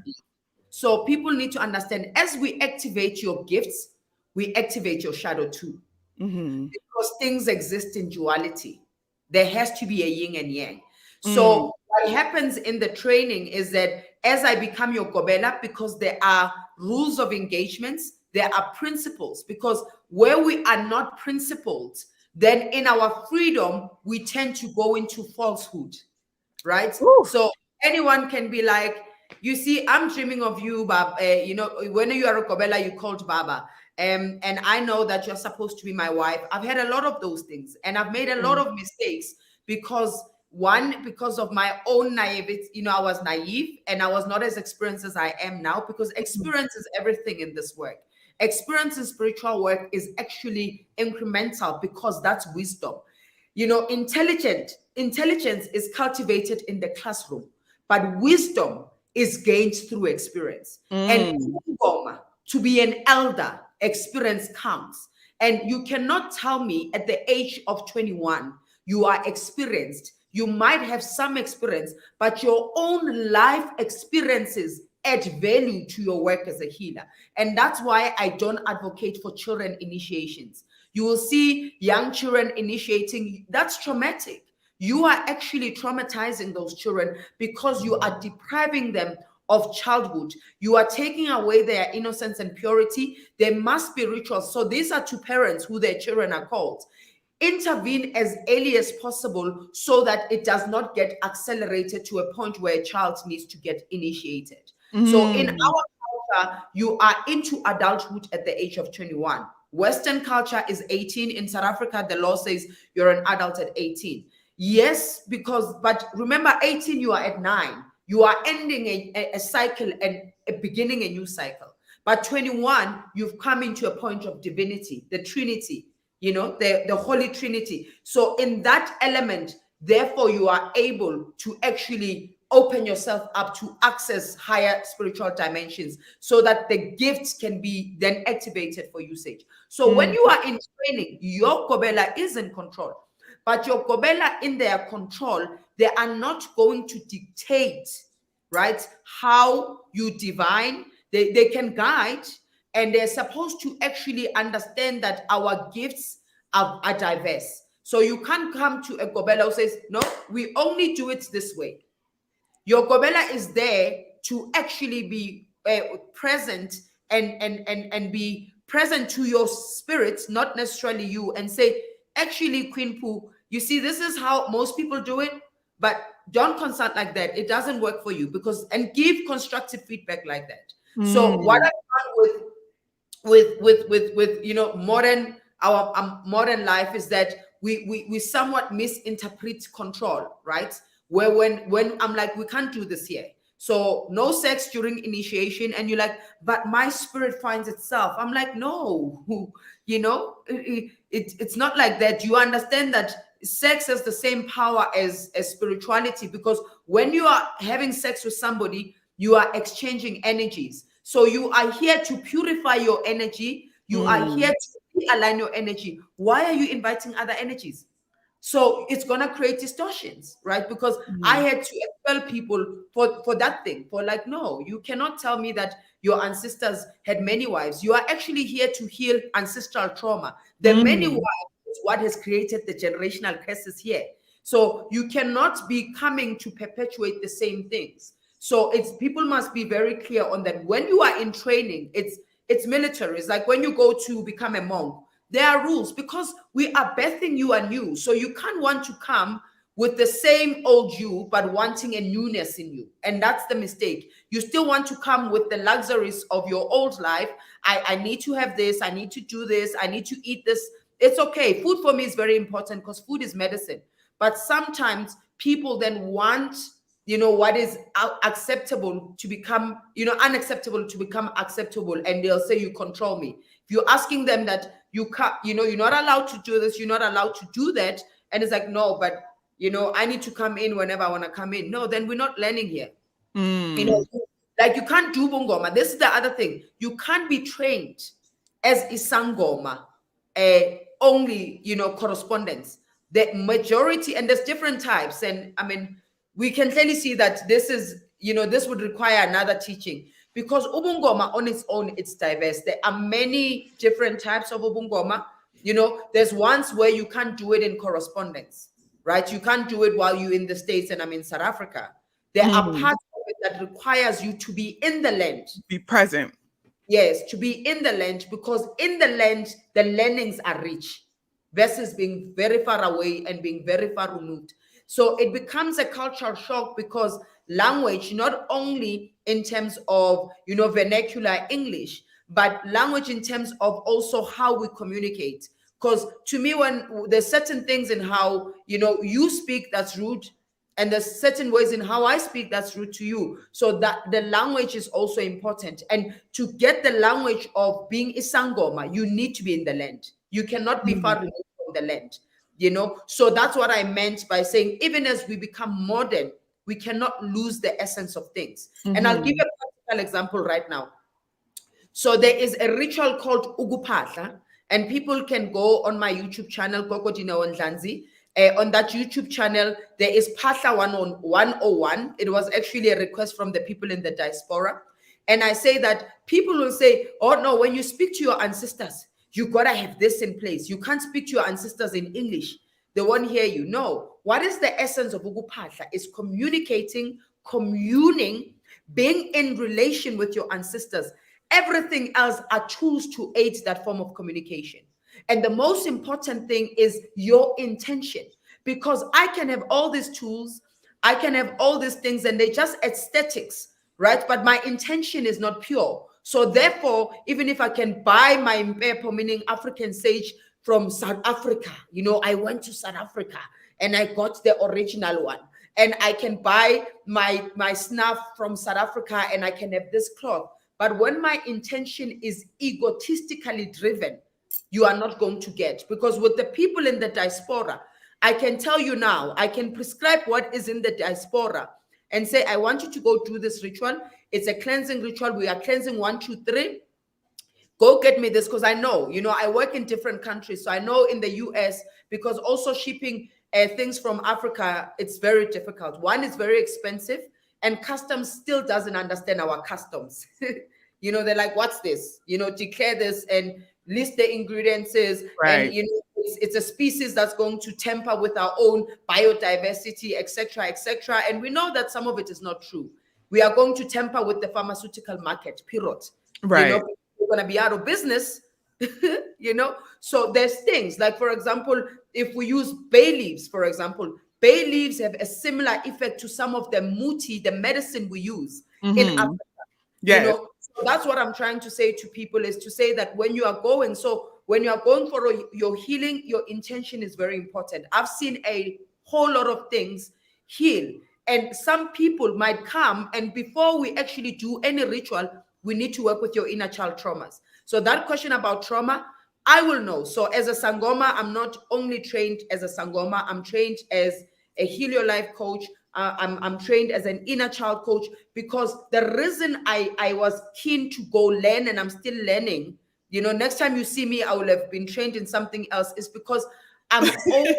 So people need to understand, as we activate your gifts, we activate your shadow too. Hmm. Because things exist in duality. There has to be a yin and yang. Mm, So what happens in the training is that as I become your Gobela, because there are rules of engagements, there are principles, because where we are not principled, then in our freedom, we tend to go into falsehood, right? whew. So anyone can be like, you see, I'm dreaming of you, Bab. When you are a Kobela, you called Baba. And I know that you're supposed to be my wife. I've had a lot of those things, and I've made a lot Mm, of mistakes because one, because of my own naivety. I was naive and I was not as experienced as I am now, because experience is everything in this work. Experience in spiritual work is actually incremental, because that's wisdom. Intelligence is cultivated in the classroom, but wisdom is gained through experience. And mm, to be an elder, experience counts. And you cannot tell me at the age of 21 you are experienced. You might have some experience, but your own life experiences add value to your work as a healer. And that's why I don't advocate for children initiations. You will see young children initiating. That's traumatic. You are actually traumatizing those children, because you are depriving them of childhood. You are taking away their innocence and purity. There must be rituals. So these are to parents who their children are called. Intervene as early as possible, so that it does not get accelerated to a point where a child needs to get initiated. So in mm, our culture, you are into adulthood at the age of 21. Western culture is 18. In South Africa, the law says you're an adult at 18. Yes, but remember, 18, you are at 9. You are ending a cycle and beginning a new cycle. But 21, you've come into a point of divinity, the Trinity, the Holy Trinity. So in that element, therefore, you are able to actually open yourself up to access higher spiritual dimensions, so that the gifts can be then activated for usage. So when mm, you are in training, your Kobela is in control. But your Kobela in their control, they are not going to dictate, right, how you divine. They can guide, and they're supposed to actually understand that our gifts are diverse. So you can't come to a Kobela who says, no, we only do it this way. Your Gobela is there to actually be present, and be present to your spirit, not necessarily you, and say, actually, Queen Pooh, you see, this is how most people do it, but don't consult like that. It doesn't work for you, and give constructive feedback like that. So what mm, I've done with modern, our modern life, is that we somewhat misinterpret control, right? Where when I'm like, we can't do this here, so no sex during initiation, and you're like, but my spirit finds itself. I'm like, no, it's not like that. You understand that sex has the same power as spirituality, because when you are having sex with somebody, you are exchanging energies. So you are here to purify your energy. You are here mm, to realign your energy. Why are you inviting other energies? So it's gonna create distortions, right? Because I mm, had to expel people for that thing. For like, no, you cannot tell me that your ancestors had many wives. You are actually here to heal ancestral trauma. The many mm, wives is what has created the generational curses here. So you cannot be coming to perpetuate the same things. So it's people must be very clear on that. When you are in training, it's military. It's like when you go to become a monk, there are rules because we are birthing you anew. So you can't want to come with the same old you, but wanting a newness in you. And that's the mistake. You still want to come with the luxuries of your old life. I need to have this, I need to do this, I need to eat this. It's okay. Food for me is very important because food is medicine. But sometimes people then want, what is acceptable to become, unacceptable to become acceptable. And they'll say, you control me. If you're asking them that you can't, you're not allowed to do this, you're not allowed to do that. And it's like, no, but, I need to come in whenever I want to come in. No, then we're not learning here. You know, Mm. like you can't do Ubungoma. This is the other thing. You can't be trained as Isangoma, only, correspondence. The majority, and there's different types. And I mean, we can clearly see that this is, this would require another teaching because Ubungoma on its own, it's diverse. There are many different types of Ubungoma. There's ones where you can't do it in correspondence, right? You can't do it while you're in the States and I'm in South Africa. There are parts of it that requires you to be in the land. Be present. Yes, to be in the land, because in the land, the learnings are rich versus being very far away and being very far removed. So it becomes a cultural shock because language, not only in terms of, vernacular English, but language in terms of also how we communicate. Because to me, when there's certain things in how, you speak that's rude, and there's certain ways in how I speak that's rude to you. So that the language is also important. And to get the language of being Isangoma, you need to be in the land. You cannot be far removed from the land. So that's what I meant by saying, even as we become modern, we cannot lose the essence of things. And I'll give a practical example right now. So there is a ritual called Ugupatla, and people can go on my YouTube channel, Gogo Dineo Ndlanzi. On that YouTube channel, there is Patla 101. It was actually a request from the people in the diaspora. And I say that people will say, oh no, when you speak to your ancestors, you gotta have this in place. You can't speak to your ancestors in English. They won't hear you. No. What is the essence of Ugupatla? Is communicating, communing, being in relation with your ancestors. Everything else are tools to aid that form of communication. And the most important thing is your intention, because I can have all these tools, I can have all these things, and they're just aesthetics, right? But my intention is not pure. So therefore, even if I can buy my Mpepo, meaning African sage, from South Africa, I went to South Africa and I got the original one. And I can buy my snuff from South Africa and I can have this cloth. But when my intention is egotistically driven, you are not going to get. Because with the people in the diaspora, I can tell you now, I can prescribe what is in the diaspora and say, I want you to go do this ritual. It's a cleansing ritual. We are cleansing 1, 2, 3. Go get me this, because I know, I work in different countries. So I know in the US, because also shipping things from Africa, it's very difficult. One, is very expensive, and customs still doesn't understand our customs. They're like, what's this? Declare this and list the ingredients. Right. And, it's a species that's going to tamper with our own biodiversity, etc., etc. And we know that some of it is not true. We are going to tamper with the pharmaceutical market, period. Right. We're going to be out of business. So there's things like, for example, if we use bay leaves, for example, bay leaves have a similar effect to some of the muti, the medicine we use in Africa. Yes. So that's what I'm trying to say to people, is to say that when you are going for your healing, your intention is very important. I've seen a whole lot of things heal, and some people might come, and before we actually do any ritual, we need to work with your inner child traumas. So that question about trauma, I will know. So as a Sangoma, I'm not only trained as a Sangoma, I'm trained as a Heal Your Life coach. I'm trained as an inner child coach, because the reason I was keen to go learn, and I'm still learning, next time you see me, I will have been trained in something else, is because I'm always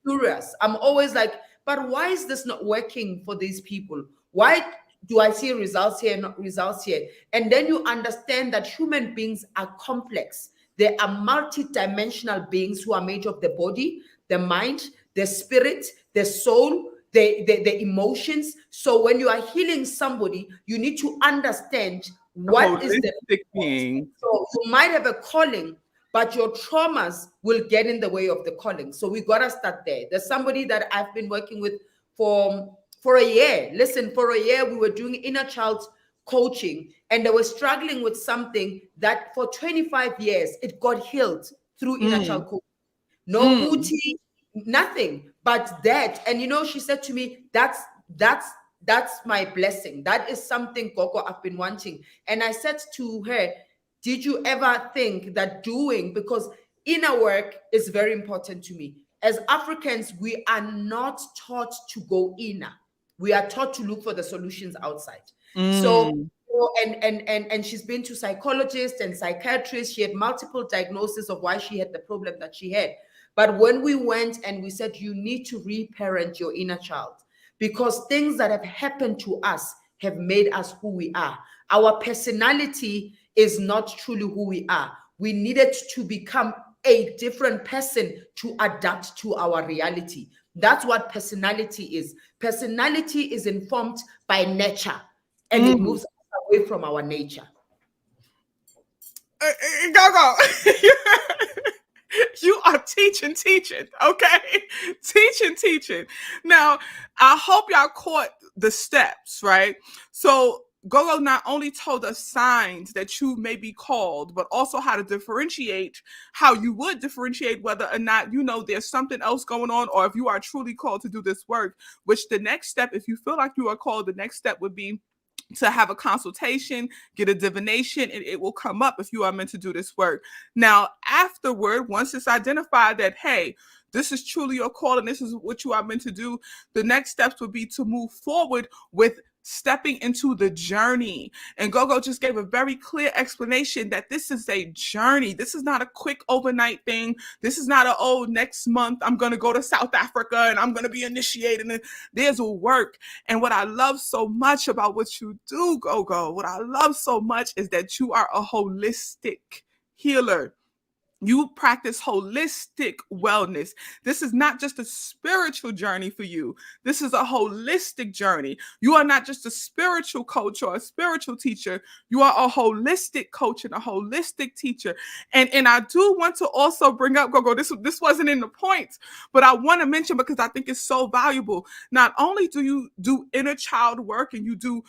curious. I'm always like, but why is this not working for these people? Why do I see results here, not results here? And then you understand that human beings are complex. They are multi-dimensional beings who are made of the body, the mind, the spirit, the soul, the emotions. So when you are healing somebody, you need to understand A what is the holistic root. being. So you might have a calling, but your traumas will get in the way of the calling. So we gotta start there. There's somebody that I've been working with for a year. Listen, for a year we were doing inner child coaching, and they were struggling with something that for 25 years it got healed through inner child Mm, coaching. No mm, muti, nothing but that. And she said to me, that's that's my blessing. That is something, Gogo, I've been wanting. And I said to her, did you ever think that doing, because inner work is very important to me. As Africans, we are not taught to go inner. We are taught to look for the solutions outside. So mm. and she's been to psychologists and psychiatrists. She had multiple diagnoses of why she had the problem that she had. But when we went and we said, you need to reparent your inner child, because things that have happened to us have made us who we are. Our personality is not truly who we are. We needed to become a different person to adapt to our reality. That's what personality is. Personality is informed by nature, and it Mm. moves away from our nature. Go go. You are teaching, okay? Teaching. Now, I hope y'all caught the steps, right? So Gogo not only told us signs that you may be called, but also how to differentiate, how you would differentiate whether or not there's something else going on, or if you are truly called to do this work. Which the next step, if you feel like you are called, the next step would be to have a consultation, get a divination, and it will come up if you are meant to do this work. Now, afterward, once it's identified that, hey, this is truly your call and this is what you are meant to do, the next steps would be to move forward with stepping into the journey. And Gogo just gave a very clear explanation that this is a journey. This is not a quick overnight thing. This is not next month I'm going to go to South Africa and I'm going to be initiated. And there's a work. And what I love so much about what you do, Gogo, what I love so much is that you are a holistic healer. You practice holistic wellness. This is not just a spiritual journey for you. This is a holistic journey. You are not just a spiritual coach or a spiritual teacher. You are a holistic coach and a holistic teacher. And I do want to also bring up, Gogo, this wasn't in the points, but I want to mention because I think it's so valuable. Not only do you do inner child work and you do,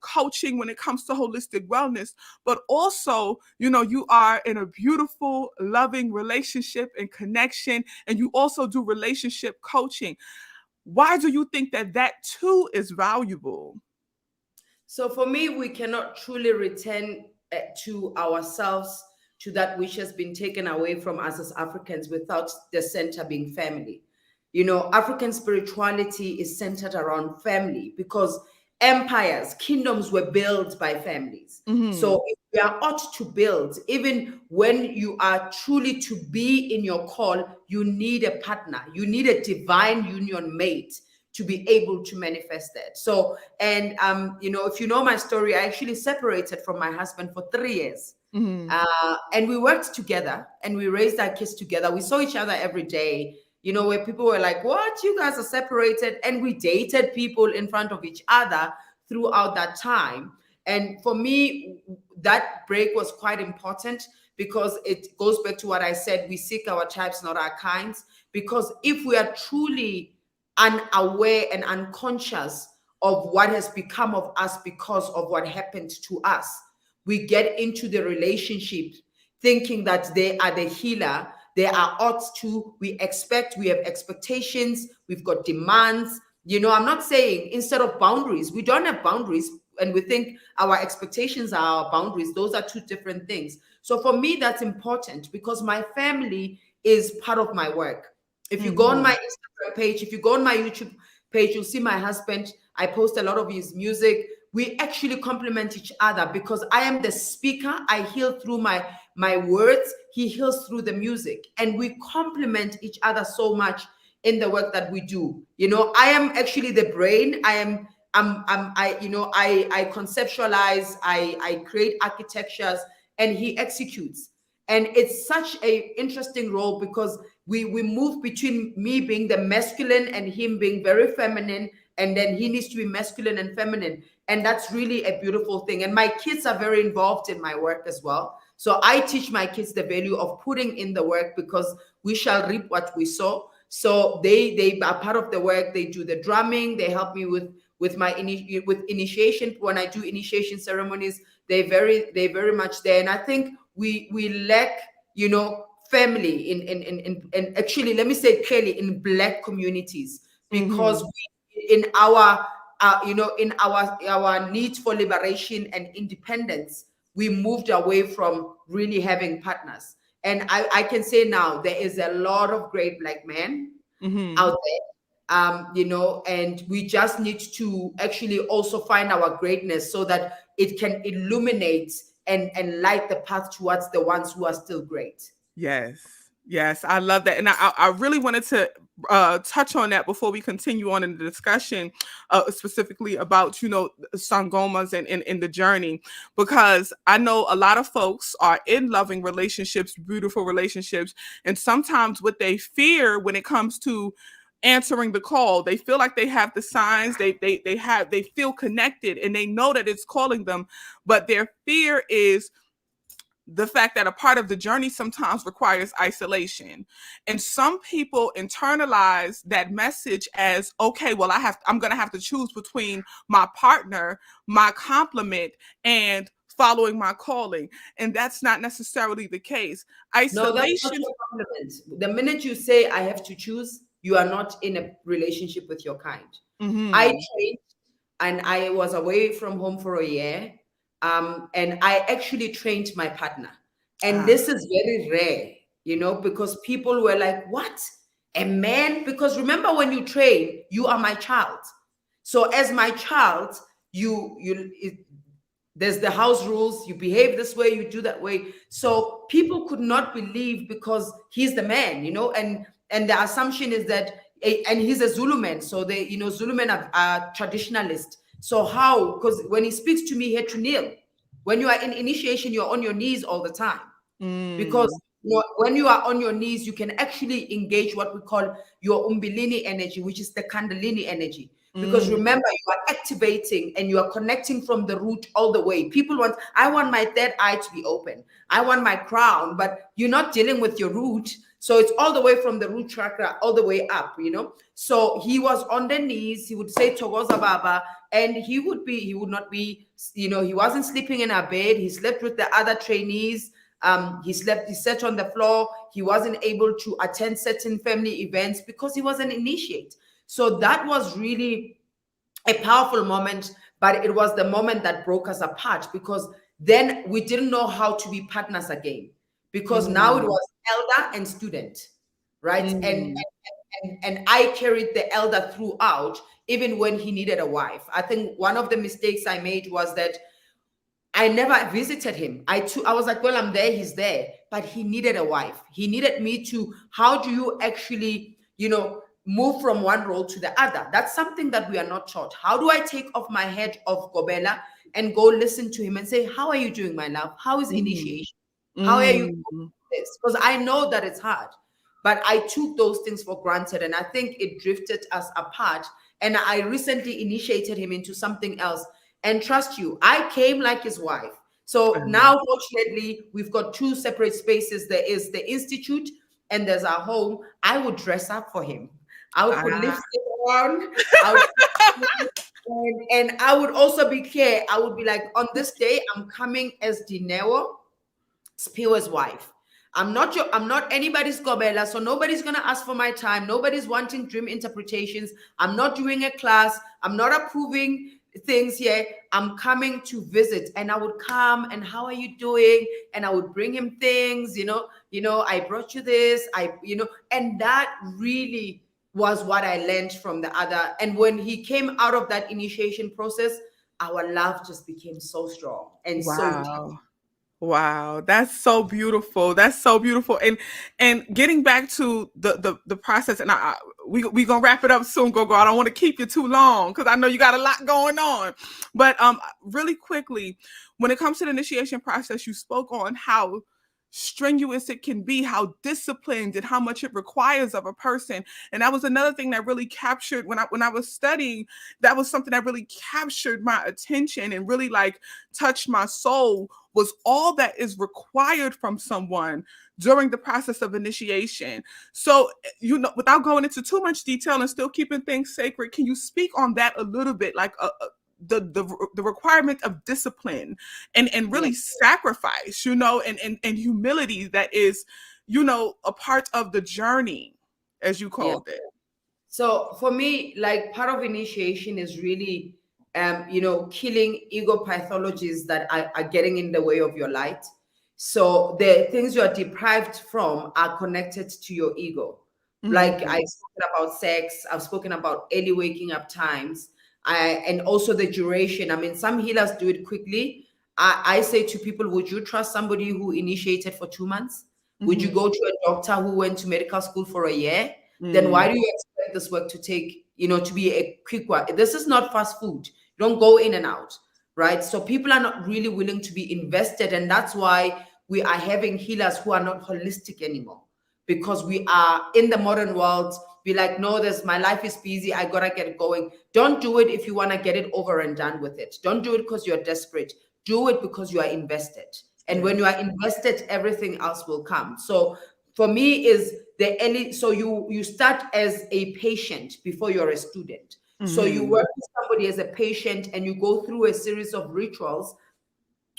coaching when it comes to holistic wellness, but also, you are in a beautiful, loving relationship and connection, and you also do relationship coaching. Why do you think that too is valuable? So for me, we cannot truly return to ourselves, to that which has been taken away from us as Africans, without the center being family. African spirituality is centered around family, because empires, kingdoms were built by families. Mm-hmm. So if we are ought to build, even when you are truly to be in your call, you need a partner, you need a divine union mate to be able to manifest that. So, and if you know my story, I actually separated from my husband for 3 years. Mm-hmm. And we worked together and we raised our kids together. We saw each other every day, where people were like, what? You guys are separated? And we dated people in front of each other throughout that time. And for me, that break was quite important, because it goes back to what I said: we seek our types, not our kinds. Because if we are truly unaware and unconscious of what has become of us because of what happened to us, we get into the relationship thinking that they are the healer. They are ought to, we have expectations, we've got demands. I'm not saying instead of boundaries, we don't have boundaries, and we think our expectations are our boundaries. Those are two different things. So for me, that's important, because my family is part of my work. If you go on my Instagram page, if you go on my YouTube page, you'll see my husband. I post a lot of his music. We actually complement each other, because I am the speaker. I heal through my words. He heals through the music, and we complement each other so much in the work that we do. I am actually the brain. I conceptualize, I create architectures, and he executes. And it's such a interesting role because we move between me being the masculine and him being very feminine, and then he needs to be masculine and feminine. And that's really a beautiful thing. And my kids are very involved in my work as well. So I teach my kids the value of putting in the work, because we shall reap what we sow. So they are part of the work. They do the drumming. They help me with my with initiation. When I do initiation ceremonies, they very much there. And I think we lack, family in actually, let me say clearly, in Black communities, because in our in our need for liberation and independence, we moved away from really having partners. And I can say now there is a lot of great Black men out there, and we just need to actually also find our greatness so that it can illuminate and light the path towards the ones who are still great. Yes. Yes, I love that. And I really wanted to touch on that before we continue on in the discussion, specifically about, Sangomas and the journey, because I know a lot of folks are in loving relationships, beautiful relationships, and sometimes what they fear when it comes to answering the call, they feel like they have the signs, they feel connected and they know that it's calling them, but their fear is the fact that a part of the journey sometimes requires isolation. And some people internalize that message as, okay, well, I'm going to have to choose between my partner, my complement, and following my calling. And that's not necessarily the case. No, that's not Isolation. your compliment. The minute you say I have to choose, you are not in a relationship with your kind. I Mhm. trained and I was away from home for a year. And I actually trained my partner. And Ah. this is very rare, because people were like, what? A man? Because remember, when you train, you are my child. So as my child, there's the house rules. You behave this way, you do that way. So people could not believe, because he's the man, and the assumption is that, and he's a Zulu man. So they, Zulu men are traditionalist. So how? Because when he speaks to me, he had to kneel. When you are in initiation, you're on your knees all the time, because Mm. when you are on your knees, you can actually engage what we call your umbilini energy, which is the kundalini energy. Because Mm. remember, you are activating and you are connecting from the root all the way. I want my third eye to be open, I want my crown, but you're not dealing with your root. So it's all the way from the root chakra all the way up. So he was on the knees, he would say Togoza Baba, and he would not be, he wasn't sleeping in our bed, he slept with the other trainees. He sat on the floor. He wasn't able to attend certain family events because he was an initiate. So that was really a powerful moment, but it was the moment that broke us apart, because then we didn't know how to be partners again, because now it Mm. was elder and student, right? And Mm. and I carried the elder throughout, even when he needed a wife. I think one of the mistakes I made was that I never visited him. I was like, well, I'm there, he's there, but he needed a wife. He needed me to. How do you actually, move from one role to the other? That's something that we are not taught. How do I take off my head of Gobela and go listen to him and say, how are you doing, my love? How is Mhm. initiation? How are you Mm. doing this? Because I know that it's hard, but I took those things for granted, and I think it drifted us apart. And I recently initiated him into something else. And trust you, I came like his wife. So Ah. now, fortunately, we've got two separate spaces. There is the institute and there's our home. I would dress up for him. I would put Ah. lipstick on. I would, and I would also be clear. I would be like, on this day, I'm coming as Dineo, Spiwa's wife. I'm not anybody's Gobela, so nobody's gonna ask for my time. Nobody's wanting dream interpretations. I'm not doing a class. I'm not approving things here. I'm coming to visit. And I would come and how are you doing? And I would bring him things, I brought you this, and that really was what I learned from the other. And when he came out of that initiation process, our love just became so strong and so deep. Wow. Wow, that's so beautiful. That's so beautiful. And getting back to the process, and we gonna wrap it up soon, Gogo. I don't want to keep you too long because I know you got a lot going on. But really quickly, when it comes to the initiation process, you spoke on how strenuous it can be, how disciplined and how much it requires of a person. And that was another thing that really captured when I was studying, that was something that really captured my attention and really like touched my soul, was all that is required from someone during the process of initiation. So, without going into too much detail and still keeping things sacred, can you speak on that a little bit, like the requirement of discipline and Yeah. really sacrifice, and humility that is, a part of the journey, as you Yeah. called it. So for me, like part of initiation is really, killing ego pathologies that are getting in the way of your light. So the things you are deprived from are connected to your ego. Like Mm, I've spoken about sex, I've spoken about early waking up times, and also the duration. I mean, some healers do it quickly. I say to people, would you trust somebody who initiated for 2 months? Would you mm-hmm, go to a doctor who went to medical school for a year? Then mm, why do you expect this work to take, to be a quick one? This is not fast food. You don't go in and out, right? So people are not really willing to be invested. And that's why we are having healers who are not holistic anymore, because we are in the modern world. Be like, no, there's my life is busy. I gotta get going. Don't do it if you want to get it over and done with it. Don't do it because you're desperate. Do it because you are invested. And yeah. when you are invested, everything else will come. So for me is the early, so you start as a patient before you're a student. So you Mm-hmm, work with somebody as a patient and you go through a series of rituals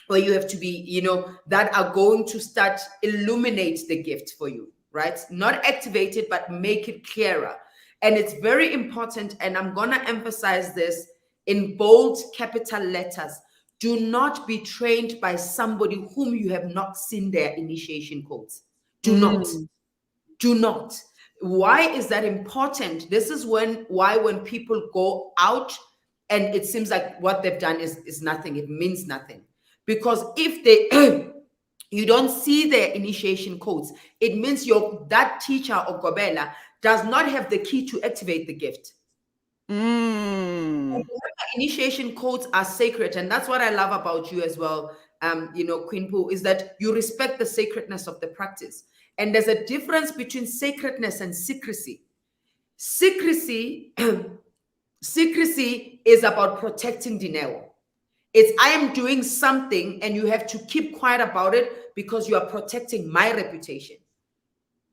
where you have to be, that are going to start illuminate the gift for you, right? Not activate it, but make it clearer. And it's very important, and I'm going to emphasize this in bold capital letters. Do not be trained by somebody whom you have not seen their initiation codes. Do not. mm, Do not. Why is that important? This is when people go out and it seems like what they've done is nothing. It means nothing. Because if they you don't see their initiation codes, it means that teacher or Gobela does not have the key to activate the gift. mm, Initiation codes are sacred, and that's what I love about you as well. Queen Pooh, is that you respect the sacredness of the practice. And there's a difference between sacredness and secrecy. Secrecy, secrecy is about protecting Dineo. It's I am doing something and you have to keep quiet about it because you are protecting my reputation,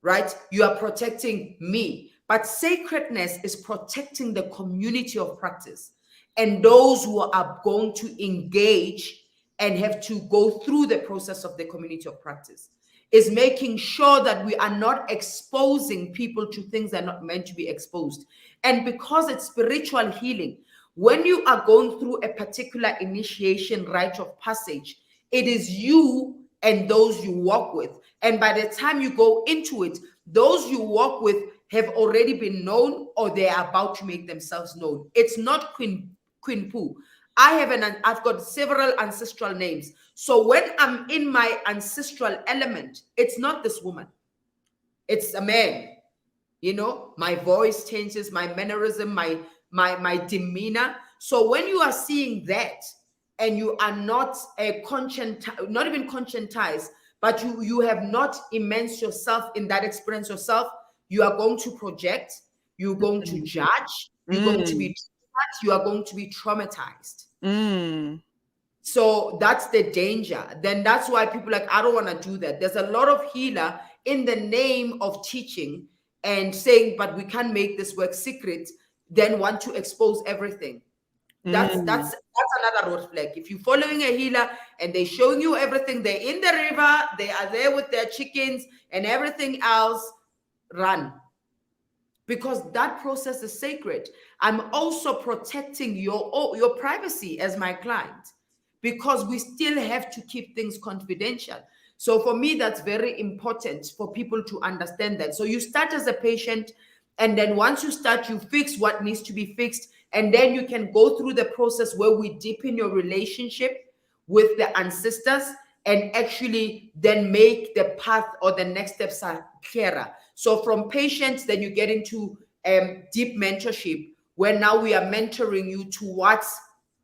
right? You are protecting me. But sacredness is protecting the community of practice and those who are going to engage and have to go through the process of the community of practice. Is making sure that we are not exposing people to things that are not meant to be exposed. And because it's spiritual healing, when you are going through a particular initiation rite of passage, it is you and those you walk with. And by the time you go into it, those you walk with have already been known or they are about to make themselves known. It's not Queen Pooh. I've got several ancestral names. So when I'm in my ancestral element, it's not this woman. It's a man. My voice changes, my mannerism, my demeanor. So when you are seeing that and you are not not even conscientized, but you have not immersed yourself in that experience yourself, you are going to project, you're going to mm, judge, you're going to be mm, traumatized, you are going to be traumatized. mm, So that's the danger. Then that's why people like, I don't want to do that. There's a lot of healer in the name of teaching and saying, but we can't make this work secret, then want to expose everything. That's mm. another road flag. If you're following a healer and they're showing you everything, they're in the river, they are there with their chickens and everything else, run. Because that process is sacred. I'm also protecting your privacy as my client because we still have to keep things confidential. So for me, that's very important for people to understand that. So you start as a patient, and then once you start, you fix what needs to be fixed, and then you can go through the process where we deepen your relationship with the ancestors and actually then make the path or the next steps are clearer. So from patients, then you get into deep mentorship, where now we are mentoring you towards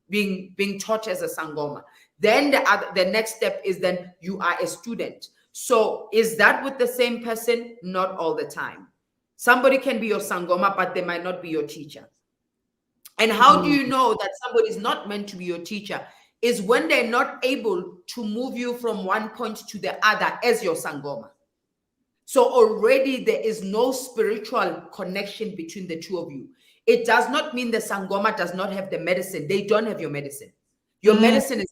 being taught as a Sangoma. Then the next step is then you are a student. So is that with the same person? Not all the time. Somebody can be your Sangoma, but they might not be your teacher. And how do you know that somebody is not meant to be your teacher? Is when they're not able to move you from one point to the other as your Sangoma. So already there is no spiritual connection between the two of you. It does not mean the Sangoma does not have the medicine. They don't have your medicine. Your medicine is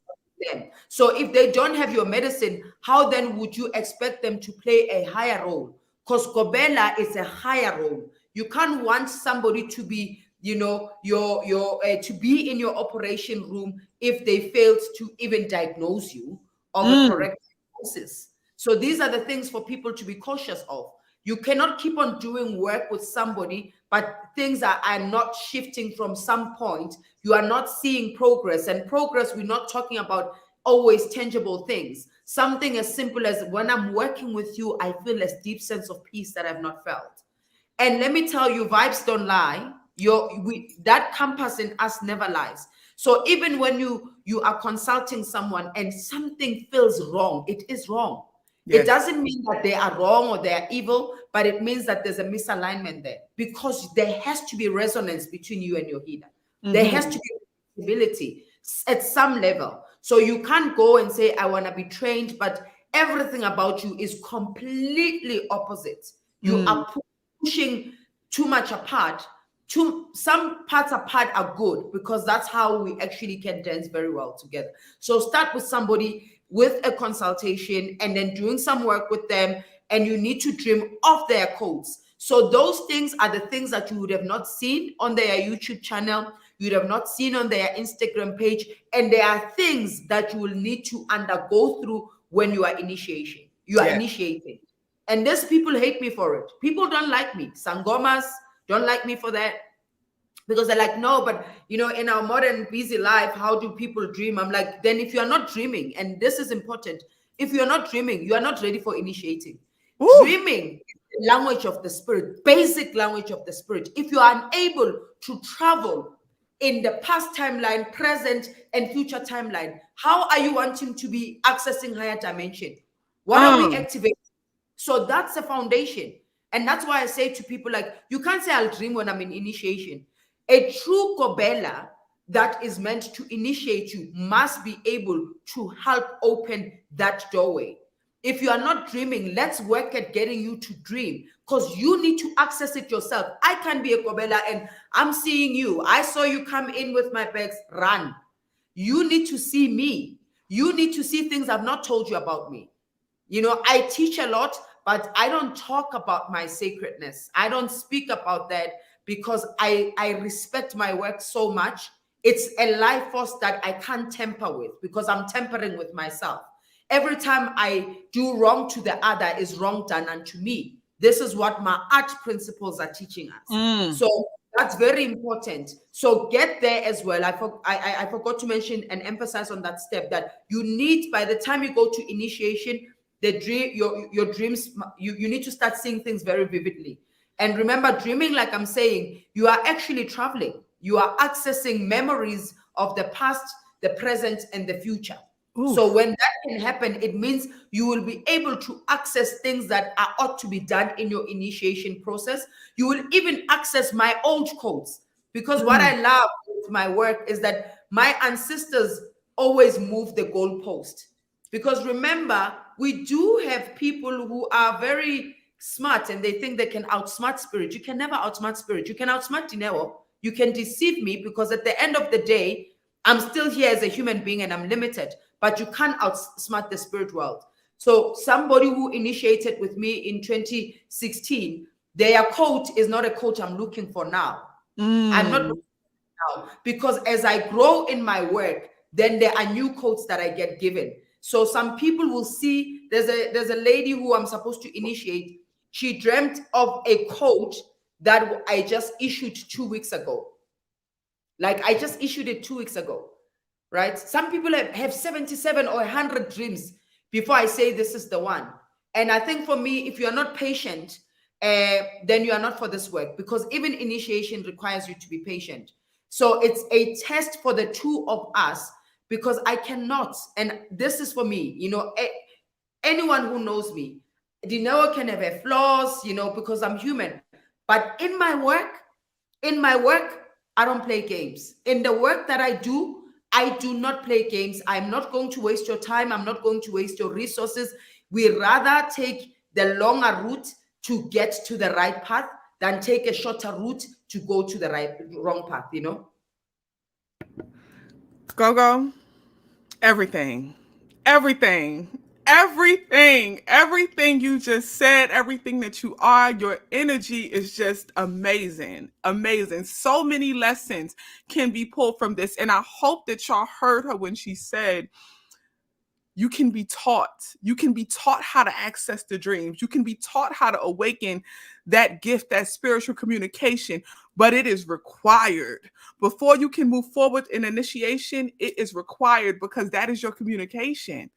them. So if they don't have your medicine, how then would you expect them to play a higher role? Because Gobela is a higher role. You can't want somebody to be, to be in your operation room if they failed to even diagnose you of a correct diagnosis. So these are the things for people to be cautious of. You cannot keep on doing work with somebody, but things are not shifting from some point. You are not seeing progress. And progress, we're not talking about always tangible things. Something as simple as when I'm working with you, I feel this deep sense of peace that I've not felt. And let me tell you, vibes don't lie. That compass in us never lies. So even when you are consulting someone and something feels wrong, it is wrong. It doesn't mean that they are wrong or they are evil, but it means that there's a misalignment there, because there has to be resonance between you and your healer. There has to be stability at some level. So you can't go and say, I want to be trained, but everything about you is completely opposite. You are pushing too much apart. Some parts apart are good, because that's how we actually can dance very well together. So start with somebody with a consultation and then doing some work with them, and you need to dream of their codes. So those things are the things that you would have not seen on their YouTube channel, you would have not seen on their Instagram page, and there are things that you will need to undergo through when you are initiating. And these people hate me for it. People don't like me. Sangomas don't like me for that, because they're like, no, but in our modern busy life, how do people dream? I'm like, then if you are not dreaming, and this is important, if you are not dreaming, you are not ready for initiating. Dreaming is the language of the spirit, basic language of the spirit. If you are unable to travel in the past timeline, present, and future timeline, how are you wanting to be accessing higher dimension? What are we activating? So that's the foundation. And that's why I say to people, like, you can't say I'll dream when I'm in initiation. A true Gobela that is meant to initiate you must be able to help open that doorway. If you are not dreaming, let's work at getting you to dream, because you need to access it yourself. I can be a Gobela and I'm seeing you. I saw you come in with my bags, run. You need to see me. You need to see things I've not told you about me. I teach a lot, but I don't talk about my sacredness. I don't speak about that, because I respect my work so much. It's a life force that I can't tamper with, because I'm tampering with myself. Every time I do wrong to the other is wrong done unto me. This is what my art principles are teaching us. So that's very important. So get there as well. I forgot to mention and emphasize on that step, that you need, by the time you go to initiation, the dream, your dreams, you need to start seeing things very vividly. And remember, dreaming, like I'm saying, you are actually traveling. You are accessing memories of the past, the present, and the future. So when that can happen, it means you will be able to access things that ought to be done in your initiation process. You will even access my old codes, because what I love with my work is that my ancestors always move the goalpost. Because remember, we do have people who are very smart and they think they can outsmart spirit. You can never outsmart spirit. You can outsmart Dineo. You can deceive me, because at the end of the day, I'm still here as a human being and I'm limited, but you can't outsmart the spirit world. So somebody who initiated with me in 2016, their coach is not a coach I'm looking for now. I'm not looking for now, because as I grow in my work, then there are new codes that I get given. So some people will see, there's a lady who I'm supposed to initiate. She dreamt of a code that I just issued 2 weeks ago. Like, I just issued it 2 weeks ago, right? Some people have 77 or 100 dreams before I say this is the one. And I think for me, if you're not patient, then you are not for this work, because even initiation requires you to be patient. So it's a test for the two of us, because I cannot, and this is for me, Anyone who knows me, Dineo can have a flaws, because I'm human. But in my work, I don't play games. In the work that I do not play games. I'm not going to waste your time. I'm not going to waste your resources. We rather take the longer route to get to the right path than take a shorter route to go to the wrong path. Gogo, everything, everything, everything you just said, everything that you are, your energy is just amazing, amazing. So many lessons can be pulled from this. And I hope that y'all heard her when she said, you can be taught. You can be taught how to access the dreams. You can be taught how to awaken that gift, that spiritual communication, but it is required. Before you can move forward in initiation, it is required because that is your communication.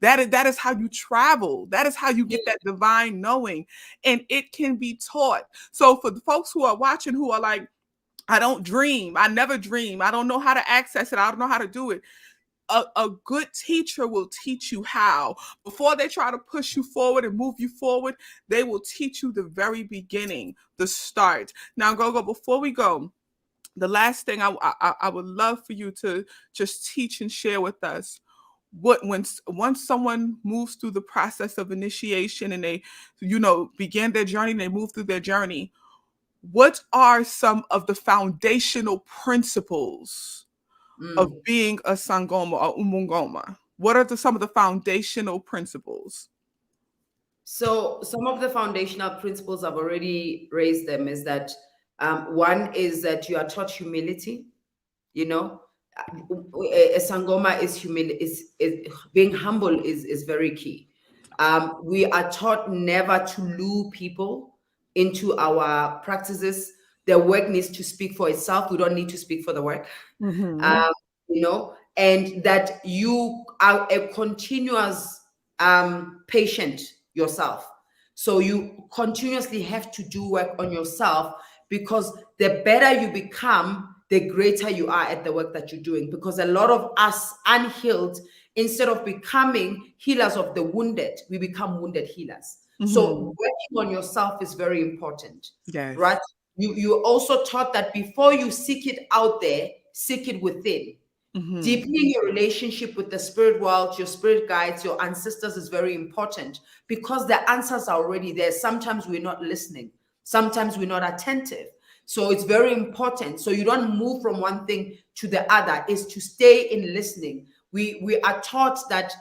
That is how you travel. That is how you get that divine knowing. And it can be taught. So for the folks who are watching who are like, I don't dream, I never dream, I don't know how to access it, I don't know how to do it. A good teacher will teach you how. Before they try to push you forward and move you forward, they will teach you the very beginning, the start. Now, Gogo, before we go, the last thing I would love for you to just teach and share with us. What when once someone moves through the process of initiation and they, begin their journey, and they move through their journey, what are some of the foundational principles of Mm. being a Sangoma or Ubungoma? What are some of the foundational principles? So some of the foundational principles, I've already raised them, is that one is that you are taught humility. You know, a Sangoma is humility. Is being humble is very key. We are taught never to lure people into our practices. The work needs to speak for itself. We don't need to speak for the work. Mm-hmm. And that you are a continuous patient yourself. So you continuously have to do work on yourself, because the better you become, the greater you are at the work that you're doing. Because a lot of us unhealed, instead of becoming healers of the wounded, we become wounded healers. So Mm-hmm. working on yourself is very important, Yes. right? You also taught that before you seek it out there, seek it within. Mm-hmm. Deepening your relationship with the spirit world, your spirit guides, your ancestors is very important, because the answers are already there. Sometimes we're not listening, sometimes we're not attentive. So it's very important. So you don't move from one thing to the other, is to stay in listening. We are taught that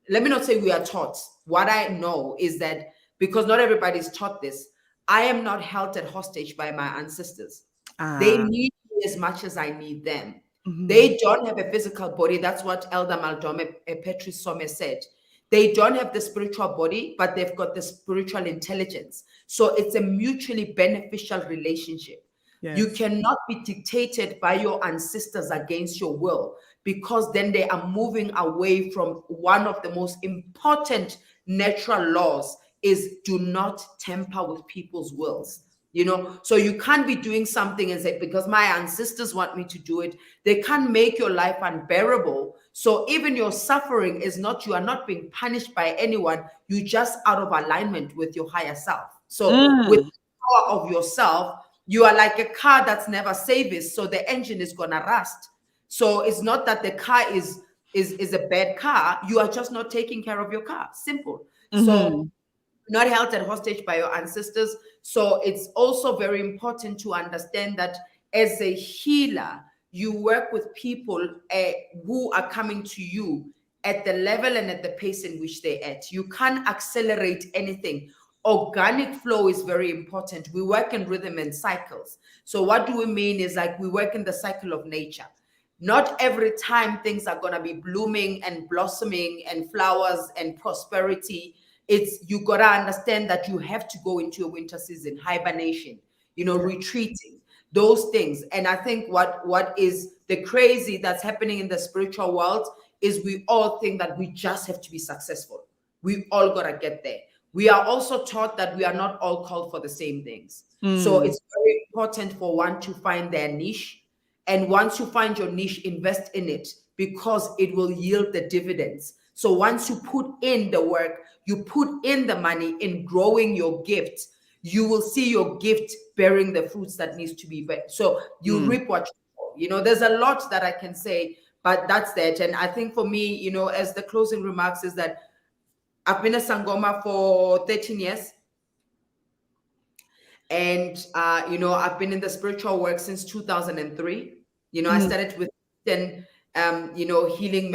let me not say we are taught. What I know is that, because not everybody's taught this, I am not held at hostage by my ancestors. They Ah. need me as much as I need them. Mm-hmm. They don't have a physical body. That's what Elder Maldome Petri Some said. They don't have the spiritual body, but they've got the spiritual intelligence. So it's a mutually beneficial relationship. You Yes. cannot be dictated by your ancestors against your will, because then they are moving away from one of the most important natural laws, is do not tamper with people's wills. So you can't be doing something and say, because my ancestors want me to do it. They can't make your life unbearable. So even your suffering is not, you are not being punished by anyone. You just out of alignment with your higher self. So with Mm. the power of yourself, you are like a car that's never serviced, so the engine is gonna rust. So it's not that the car is a bad car. You are just not taking care of your car. Simple. So Mm-hmm. not held at hostage by your ancestors. So it's also very important to understand that as a healer, you work with people who are coming to you at the level and at the pace in which they're at. You can't accelerate anything. Organic flow is very important. We work in rhythm and cycles. So what do we mean is, like, we work in the cycle of nature. Not every time things are going to be blooming and blossoming and flowers and prosperity. It's, you got to understand that you have to go into your winter season, hibernation, retreating, those things. And I think what is the crazy that's happening in the spiritual world is, we all think that we just have to be successful. We all got to get there. We are also taught that we are not all called for the same things. So Mm. it's very important for one to find their niche. And once you find your niche, invest in it, because it will yield the dividends. So once you put in the work, you put in the money in growing your gift, you will see your gift bearing the fruits that needs to be. So you reap what you sow. There's a lot that I can say, but that's that. And I think for me, as the closing remarks is that I've been a Sangoma for 13 years. And, I've been in the spiritual work since 2003. I started with 10, healing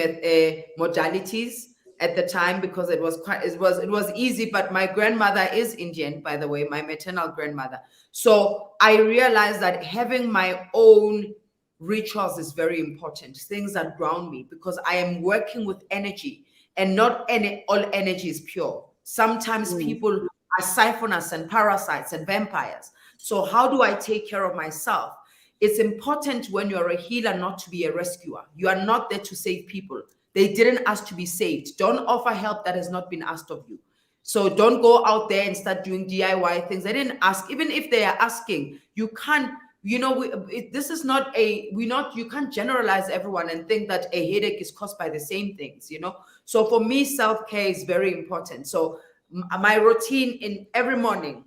modalities at the time, because it was easy. But my grandmother is Indian, by the way, my maternal grandmother. So I realized that having my own rituals is very important, things that ground me, because I am working with energy, and not all energy is pure. Sometimes people are siphoners and parasites and vampires. So how do I take care of myself? It's important when you're a healer not to be a rescuer. You are not there to save people. They didn't ask to be saved. Don't offer help that has not been asked of you. So don't go out there and start doing DIY things. They didn't ask. Even if they are asking, you can't, this is not you can't generalize everyone and think that a headache is caused by the same things. So for me, self-care is very important. So my routine in every morning,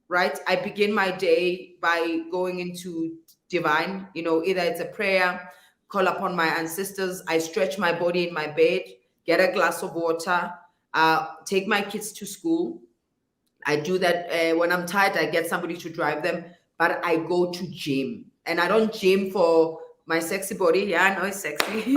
right? I begin my day by going into divine, either it's a prayer, call upon my ancestors. I stretch my body in my bed, get a glass of water, take my kids to school. I do that. When I'm tired, I get somebody to drive them, but I go to gym. And I don't gym for my sexy body. Yeah, I know it's sexy.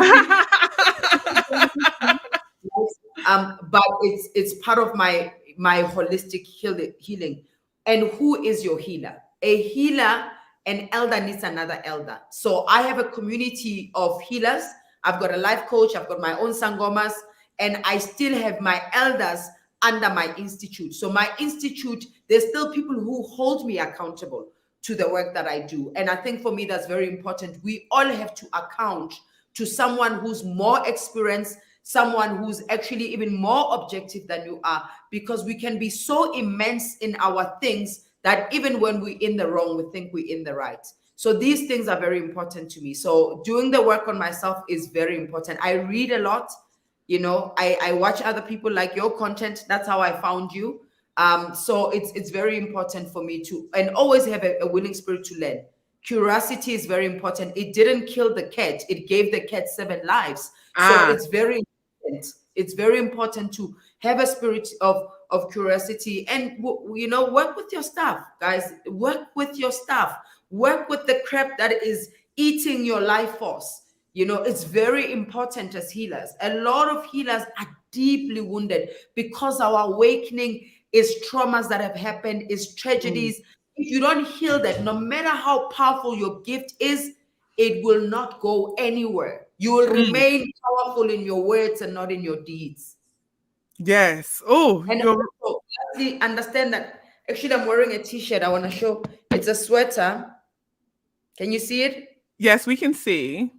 But it's part of my holistic healing. And who is your healer? A healer, an elder needs another elder. So I have a community of healers. I've got a life coach. I've got my own Sangomas, and I still have my elders under my institute. So my institute, there's still people who hold me accountable to the work that I do. And I think for me, that's very important. We all have to account to someone who's more experienced, someone who's actually even more objective than you are, because we can be so immense in our things that even when we're in the wrong, we think we're in the right. So these things are very important to me. So doing the work on myself is very important. I read a lot. I watch other people, like your content. That's how I found you. So it's very important for me to, and always have a willing spirit to learn. Curiosity is very important. It didn't kill the cat. It gave the cat 7 lives. So it's very important. It's very important to have a spirit of curiosity, and work with your staff, guys. Work with your staff. Work with the crap that is eating your life force. It's very important as healers. A lot of healers are deeply wounded because our awakening is traumas that have happened, is tragedies. If you don't heal that, no matter how powerful your gift is, it will not go anywhere. You will remain powerful in your words and not in your deeds. Yes. Oh, And also, understand that. Actually, I'm wearing a t-shirt. I want to show. It's a sweater. Can you see it? yes, we can see.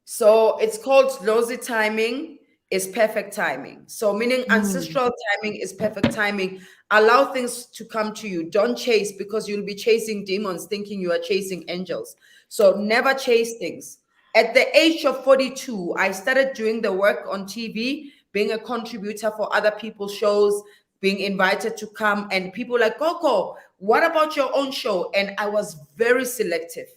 So it's called Lozi timing is perfect timing. So meaning ancestral timing is perfect timing. Allow things to come to you. Don't chase, because you'll be chasing demons thinking you are chasing angels. So never chase things. At the age of 42, I started doing the work on TV, being a contributor for other people's shows, being invited to come, and people like, Gogo, what about your own show? And I was very selective.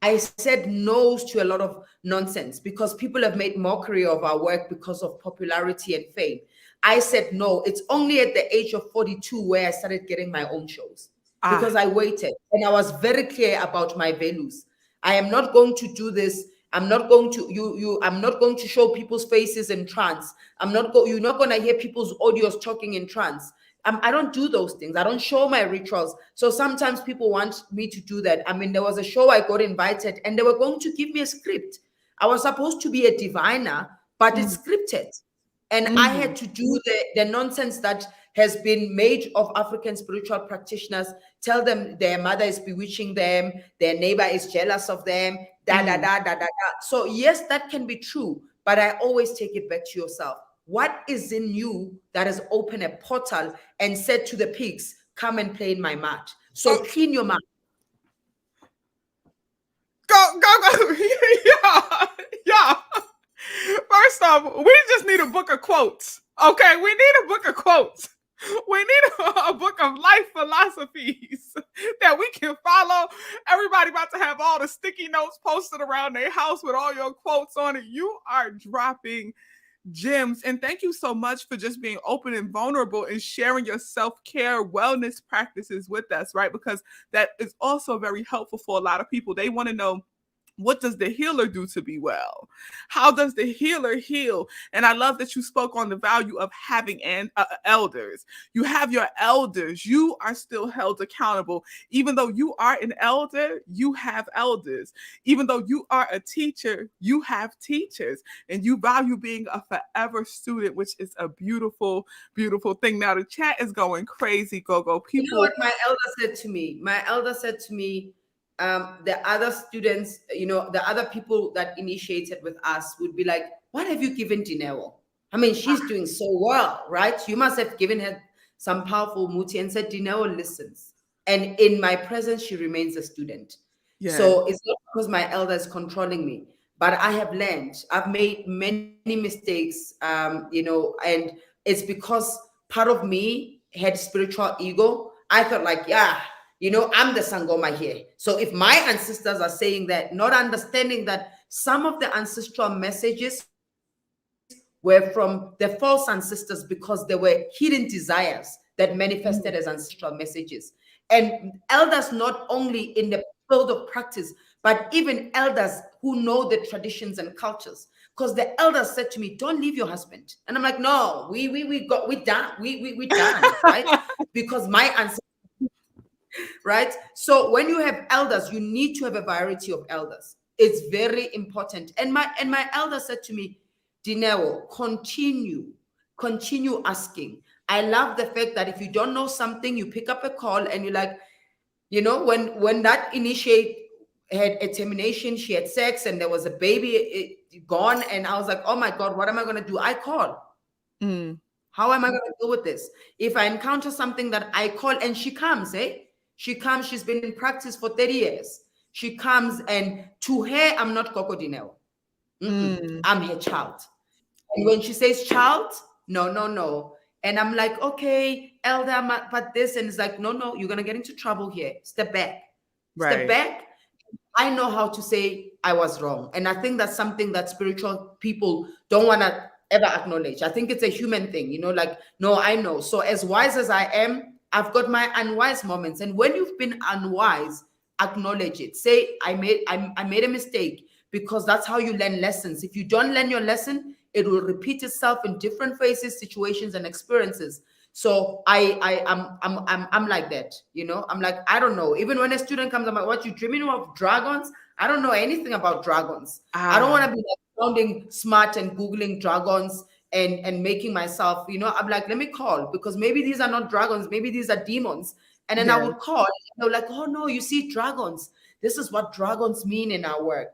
I said no to a lot of nonsense, because people have made mockery of our work because of popularity and fame. I said no. It's only at the age of 42 where I started getting my own shows, because I waited, and I was very clear about my values. I am not going to do this. I'm not going to I'm not going to show people's faces in trance. You're not going to hear people's audios talking in trance. I don't do those things. I don't show my rituals. So sometimes people want me to do that. I mean, there was a show I got invited, and they were going to give me a script. I was supposed to be a diviner, but it's scripted. And I had to do the nonsense that has been made of African spiritual practitioners. Tell them their mother is bewitching them, their neighbor is jealous of them, da da da da da da. So yes, that can be true, but I always take it back to yourself. What is in you that has opened a portal and said to the pigs, come and play in my mat? So clean your mat. Go. Yeah. First off, we just need a book of quotes. Okay, we need a book of quotes. We need a book of life philosophies that we can follow. Everybody about to have all the sticky notes posted around their house with all your quotes on it. You are dropping gems. And thank you so much for just being open and vulnerable and sharing your self care wellness practices with us, right? Because that is also very helpful for a lot of people. They want to know, what does the healer do to be well? How does the healer heal? And I love that you spoke on the value of having elders. You have your elders. You are still held accountable. Even though you are an elder, you have elders. Even though you are a teacher, you have teachers. And you value being a forever student, which is a beautiful, beautiful thing. Now, the chat is going crazy, Gogo. You know People. what my elder said to me? My elder said to me, the other students, the other people that initiated with us would be like, what have you given Dineo? I mean, she's doing so well, right? You must have given her some powerful muti and said, Dineo listens. And in my presence, she remains a student. Yeah. So it's not because my elder is controlling me, but I have learned. I've made many mistakes, and it's because part of me had spiritual ego. I thought like, yeah, I'm the Sangoma here. So if my ancestors are saying that, not understanding that some of the ancestral messages were from the false ancestors because there were hidden desires that manifested as ancestral messages. And elders, not only in the field of practice, but even elders who know the traditions and cultures. Because the elders said to me, "Don't leave your husband," and I'm like, "No, we done, we done, right?" Because my ancestors, right? So when you have elders, you need to have a variety of elders. It's very important. And my elder said to me, Dineo, continue asking. I love the fact that if you don't know something, you pick up a call and you're like, when that initiate had a termination, she had sex and there was a baby gone, and I was like, oh my God, what am I going to do? I call. Mm. How am I going to deal with this? If I encounter something that I call and she comes, she comes, she's been in practice for 30 years. She comes, and to her, I'm not Gogo Dineo. I'm her child. And when she says child, no, no, no. And I'm like, okay, elder, but this, and it's like, no, no, you're going to get into trouble here. Step back. Step Right. back. I know how to say I was wrong. And I think that's something that spiritual people don't want to ever acknowledge. I think it's a human thing, like, no, I know. So as wise as I am, I've got my unwise moments. And when you've been unwise, acknowledge it. Say, I made a mistake, because that's how you learn lessons. If you don't learn your lesson, it will repeat itself in different phases, situations, and experiences. So I'm like that, I'm like, I don't know. Even when a student comes, I'm like, what, you dreaming of dragons? I don't know anything about dragons. I don't want to be like sounding smart and Googling dragons and making myself, I'm like, let me call, because maybe these are not dragons, maybe these are demons. And then I would call, and they're like, oh no, you see dragons. This is what dragons mean in our work,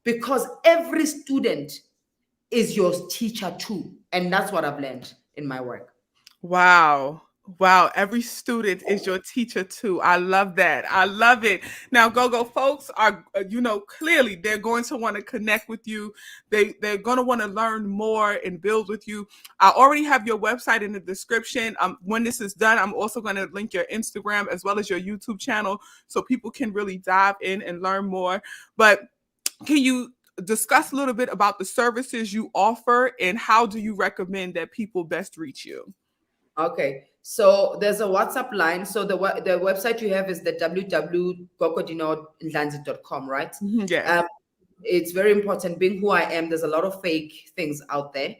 because every student is your teacher too. And that's what I've learned in my work. Wow. Wow. Every student is your teacher too. I love that. I love it. Now, Gogo folks are, clearly they're going to want to connect with you. They're going to want to learn more and build with you. I already have your website in the description. When this is done, I'm also going to link your Instagram as well as your YouTube channel so people can really dive in and learn more. But can you discuss a little bit about the services you offer and how do you recommend that people best reach you? Okay, so there's a WhatsApp line. So the website you have is the www.gogodinondlanzi.com, right? Yes. It's very important. Being who I am, there's a lot of fake things out there.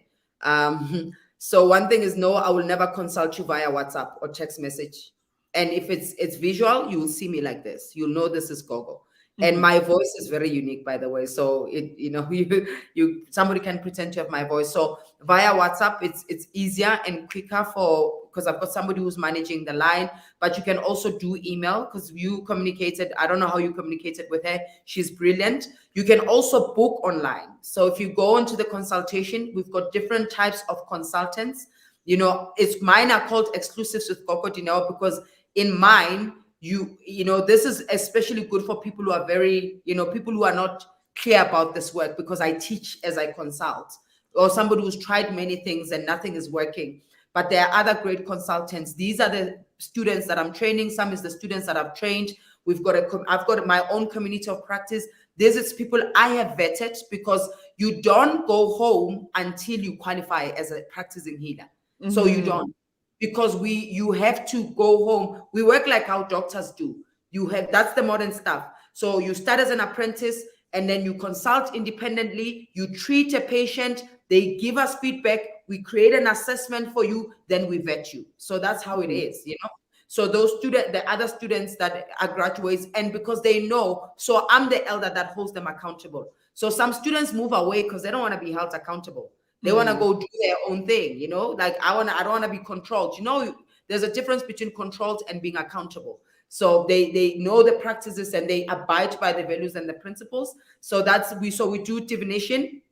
So one thing is, no, I will never consult you via WhatsApp or text message. And if it's visual, you will see me like this. You'll know this is Gogo. And my voice is very unique, by the way. So you somebody can pretend to have my voice. So via WhatsApp, it's easier and quicker because I've got somebody who's managing the line. But you can also do email, because you communicated. I don't know how you communicated with her. She's brilliant. You can also book online. So if you go into the consultation, we've got different types of consultants. It's mine are called exclusives with Gogo Dineo, because in mine, this is especially good for people who are very, people who are not clear about this work because I teach as I consult, or somebody who's tried many things and nothing is working. But there are other great consultants. These are the students that I'm training. Some is the students that I've trained. I've got my own community of practice. This is people I have vetted, because you don't go home until you qualify as a practicing healer. So you don't, because you have to go home. We work like how doctors do. That's the modern stuff. So you start as an apprentice, and then you consult independently. You treat a patient. They give us feedback. We create an assessment for you. Then we vet you. So that's how it is, you know. So the other students that are graduates, and because they know, so I'm the elder that holds them accountable. So some students move away because they don't want to be held accountable. They want to go do their own thing, you know, like I don't want to be controlled. You know, there's a difference between controlled and being accountable. So they know the practices and they abide by the values and the principles. So we do divination.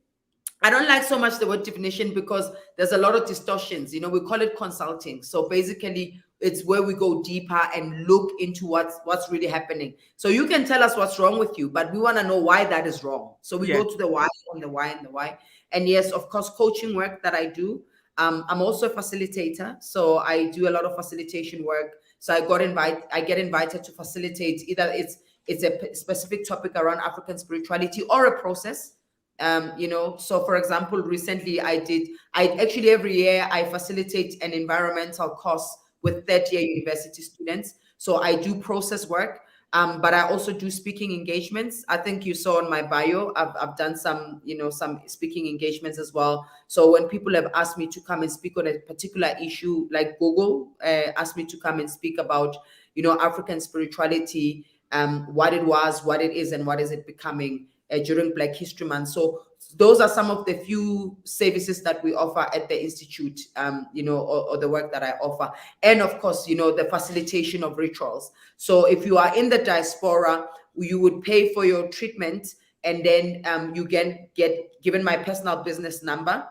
I don't like so much the word divination because there's a lot of distortions. You know, we call it consulting. So basically, it's where we go deeper and look into what's really happening. So you can tell us what's wrong with you, but we want to know why that is wrong. So we go to the why and the why and the why. And yes, of course, coaching work that I do. I'm also a facilitator, so I do a lot of facilitation work. So I get invited to facilitate, either it's a specific topic around African spirituality or a process. You know, so for example, recently I actually every year I facilitate an environmental course with third-year university students. So I do process work, but I also do speaking engagements. I think you saw on my bio, I've done some, you know, some speaking engagements as well. So when people have asked me to come and speak on a particular issue, like Gogo asked me to come and speak about, you know, African spirituality, what it was, what it is, and what is it becoming during Black History Month. So those are some of the few services that we offer at the Institute, you know, or the work that I offer. And of course, you know, the facilitation of rituals. So if you are in the diaspora, you would pay for your treatment, and then you can get given my personal business number,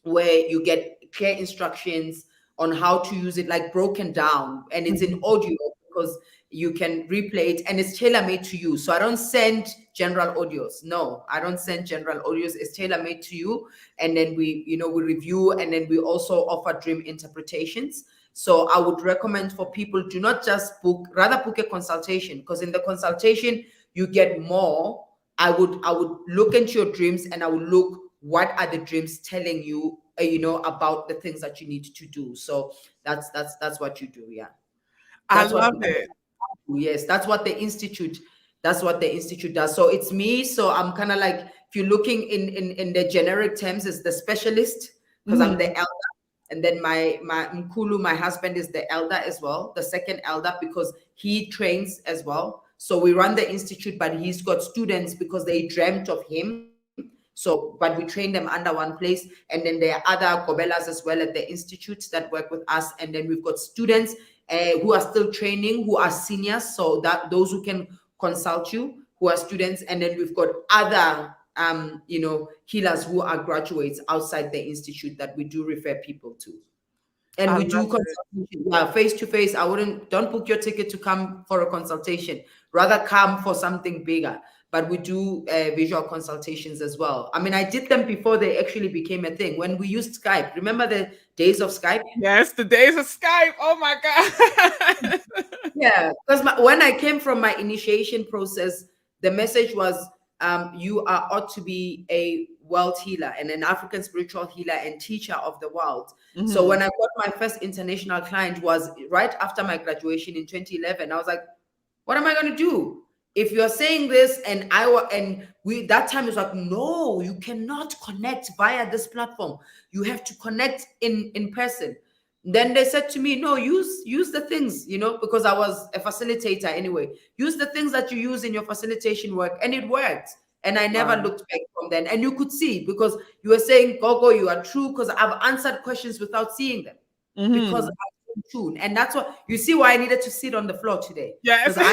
where you get clear instructions on how to use it, like broken down, and it's in audio because you can replay it, and it's tailor-made to you. So I don't send general audios. No, I don't send general audios. It's tailor-made to you. And then we review, and then we also offer dream interpretations. So I would recommend for people, do not just rather book a consultation, because in the consultation you get more. I would look into your dreams, and I would look, what are the dreams telling you, you know, about the things that you need to do. So that's what you do. Yeah. I love it. Yes, that's what the institute does. So it's me. So I'm kind of like, if you're looking in the generic terms, it's the specialist, because I'm the elder. And then my Mkulu, my husband, is the elder as well, the second elder, because he trains as well. So we run the institute, but he's got students because they dreamt of him. So, but we train them under one place. And then there are other Gobelas as well at the institute that work with us. And then we've got students who are still training, who are seniors, so that those who can consult you, who are students. And then we've got other you know, healers who are graduates outside the institute that we do refer people to. And we do consultation, face to face. Don't book your ticket to come for a consultation, rather come for something bigger. But we do visual consultations as well. I mean, I did them before they actually became a thing, when we used Skype. Remember the days of Skype? Yes, the days of Skype. Oh my God. Yeah, because when I came from my initiation process, the message was, you ought to be a world healer and an African spiritual healer and teacher of the world. So when I got my first international client was right after my graduation in 2011. I was like, what am I going to do? If you're saying this, and that time was like, no, you cannot connect via this platform. You have to connect in person. Then they said to me, no, use the things, you know, because I was a facilitator anyway. Use the things that you use in your facilitation work, and it worked. And I never looked back from then. And you could see, because you were saying, Gogo, you are true, because I've answered questions without seeing them, because I'm in tune. And that's what you see why I needed to sit on the floor today. Yes. Because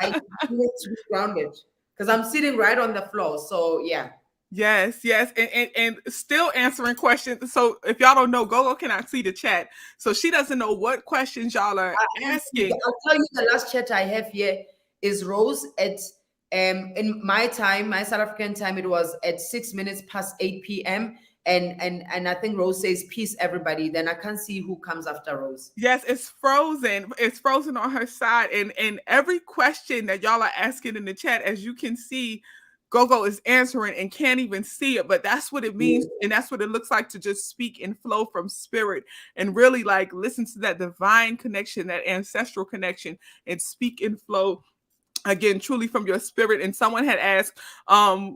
I needed to be grounded, because I'm sitting right on the floor. So yeah. Yes, and still answering questions. So if y'all don't know, Gogo cannot see the chat, so she doesn't know what questions y'all are asking. I'll tell you, the last chat I have here is Rose at In my time, my South African time, it was at 6 minutes past 8 p.m. And I think Rose says peace, everybody. Then I can't see who comes after Rose. Yes, it's frozen. It's frozen on her side. And every question that y'all are asking in the chat, as you can see, Gogo is answering and can't even see it. But that's what it means. And that's what it looks like to just speak and flow from spirit and really like listen to that divine connection, that ancestral connection, and speak and flow again truly from your spirit. And someone had asked,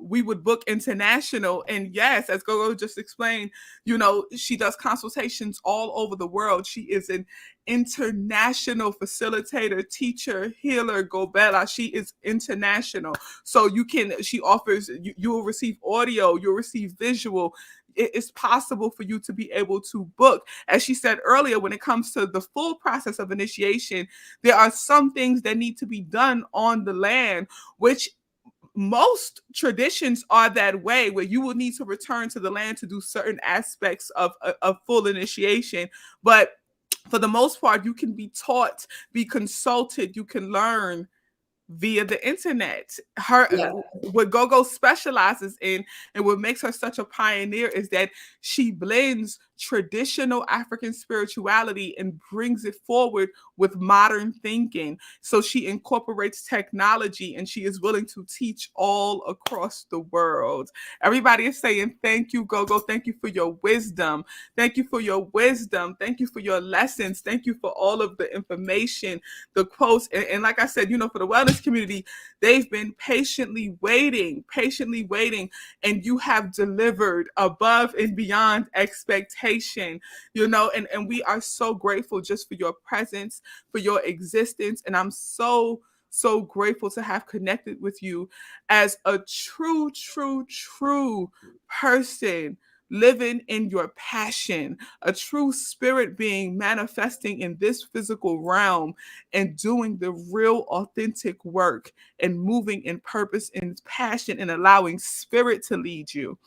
we would book international, and yes, as Gogo just explained, you know, she does consultations all over the world. She is an international facilitator, teacher, healer, Gobela. She is international. So you can, she offers, you will receive audio, you'll receive visual. It is possible for you to be able to book. As she said earlier, when it comes to the full process of initiation, there are some things that need to be done on the land, which most traditions are that way, where you will need to return to the land to do certain aspects of a full initiation. But for the most part, you can be taught, be consulted, you can learn via the internet. Her Yeah. what Gogo specializes in and what makes her such a pioneer is that she blends traditional African spirituality and brings it forward with modern thinking. So she incorporates technology and she is willing to teach all across the world. Everybody is saying thank you, Gogo. Thank you for your wisdom. Thank you for your wisdom. Thank you for your lessons. Thank you for all of the information, the quotes. And like I said, you know, for the wellness community, they've been patiently waiting, and you have delivered above and beyond expectation, you know, and we are so grateful just for your presence, for your existence. And I'm so grateful to have connected with you as a true person living in your passion, a true spirit being manifesting in this physical realm and doing the real authentic work and moving in purpose and passion and allowing spirit to lead you.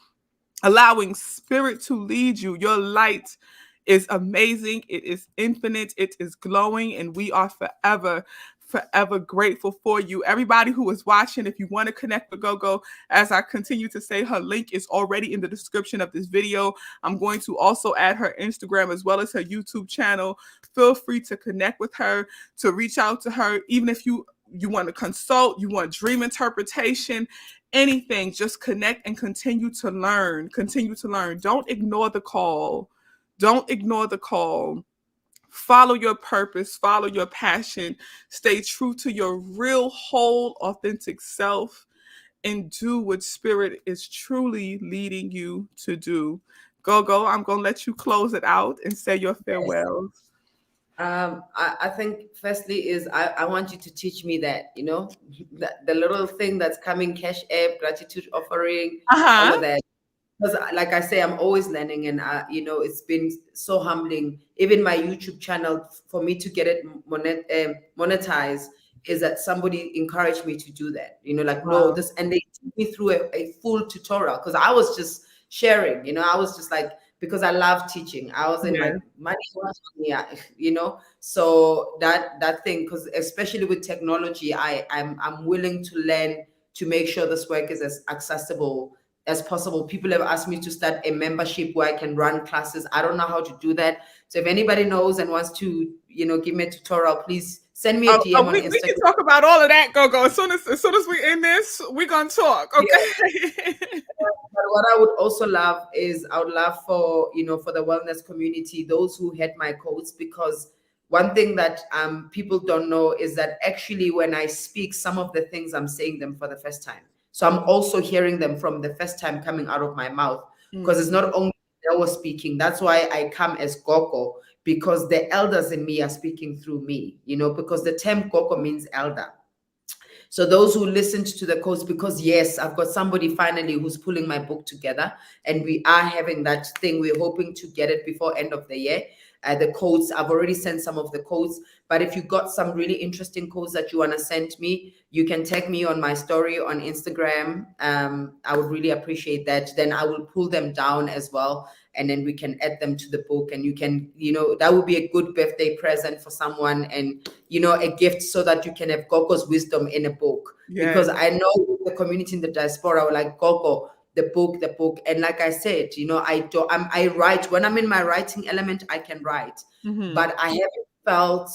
Allowing spirit to lead you. Your light is amazing. It is infinite. It is glowing. And we are forever grateful for you. Everybody who is watching, if you want to connect with Gogo, as I continue to say, her link is already in the description of this video. I'm going to also add her Instagram as well as her YouTube channel. Feel free to connect with her, to reach out to her, even if you want to consult, you want dream interpretation, anything, just connect and continue to learn. Don't ignore the call. Follow your purpose, follow your passion, stay true to your real, whole, authentic self, and do what spirit is truly leading you to do. Gogo, I'm going to let you close it out and say your farewells. I think firstly is I want you to teach me that, you know, the little thing that's coming, cash app, gratitude offering, all of that. Because like I say, I'm always learning, and you know, it's been so humbling. Even my YouTube channel, for me to get it monetized, is that somebody encouraged me to do that. You know, like, no, this, and they took me through a full tutorial, because I was just sharing, you know, I was just like, because I love teaching. I was in my money, yeah, you know. So that thing, because especially with technology, I'm willing to learn to make sure this work is as accessible as possible. People have asked me to start a membership where I can run classes. I don't know how to do that. So if anybody knows and wants to, you know, give me a tutorial, please send me a DM on Instagram. We can talk about all of that, Gogo. As soon as we end this, we're gonna talk. Okay. Yeah. But what I would also love is, I would love for, you know, for the wellness community, those who had my codes, because one thing that people don't know is that actually when I speak, some of the things I'm saying them for the first time. So I'm also hearing them from the first time coming out of my mouth, because it's not only I was speaking. That's why I come as Gogo, because the elders in me are speaking through me, you know, because the term Gogo means elder. So those who listened to the course, because yes, I've got somebody finally who's pulling my book together, and we are having that thing. We're hoping to get it before end of the year. The codes, I've already sent some of the codes, but if you got some really interesting codes that you want to send me, you can tag me on my story on Instagram. I would really appreciate that. Then I will pull them down as well, and then we can add them to the book, and you can, that would be a good birthday present for someone, and a gift, so that you can have Gogo's wisdom in a book. Yes. Because I know the community in the diaspora were like, Gogo, the book. And like I said, I write when I'm in my writing element, I can write, but I haven't felt,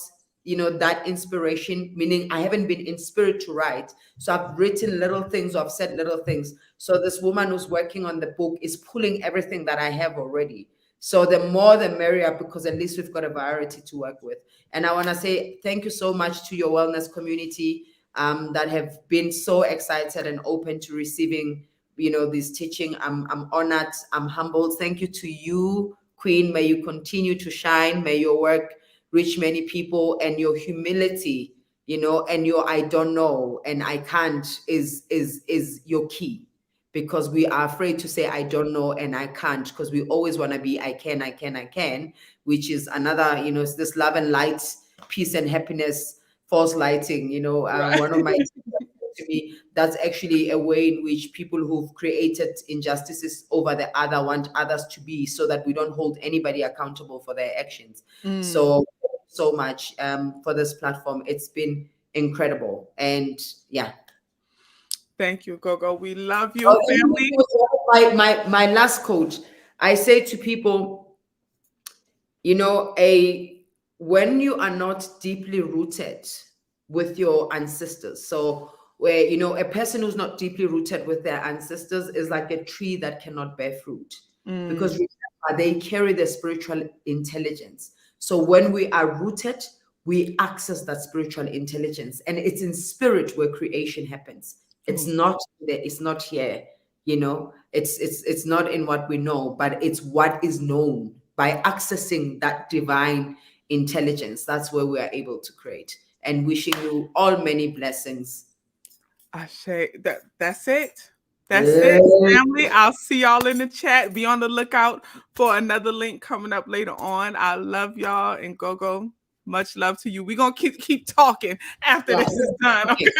that inspiration, meaning I haven't been in spirit to write. So I've written little things, or I've said little things. So this woman who's working on the book is pulling everything that I have already. So the more the merrier, because at least we've got a variety to work with. And I want to say thank you so much to your wellness community, that have been so excited and open to receiving, this teaching. I'm honored. I'm humbled. Thank you to you, Queen. May you continue to shine. May your work reach many people, and your humility, and your I don't know and I can't is your key, because we are afraid to say I don't know and I can't, because we always want to be I can, which is another, it's this love and light, peace and happiness, false lighting. Right. One of my to me, that's actually a way in which people who've created injustices over the other want others to be, so that we don't hold anybody accountable for their actions. So so much for this platform. It's been incredible. And yeah. Thank you, Gogo. We love you, family. My last quote, I say to people, when you are not deeply rooted with your ancestors, so where, a person who's not deeply rooted with their ancestors is like a tree that cannot bear fruit, because remember, they carry the spiritual intelligence. So when we are rooted, we access that spiritual intelligence, and it's in spirit where creation happens. It's not there, it's not here. It's not in what we know, but it's what is known. By accessing that divine intelligence, that's where we are able to create. And wishing you all many blessings. I say that's it. That's it, family. I'll see y'all in the chat. Be on the lookout for another link coming up later on. I love y'all, and Gogo, much love to you. We're gonna keep talking after this is done. Okay.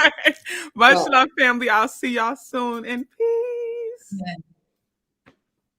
Much love, family. I'll see y'all soon, and peace.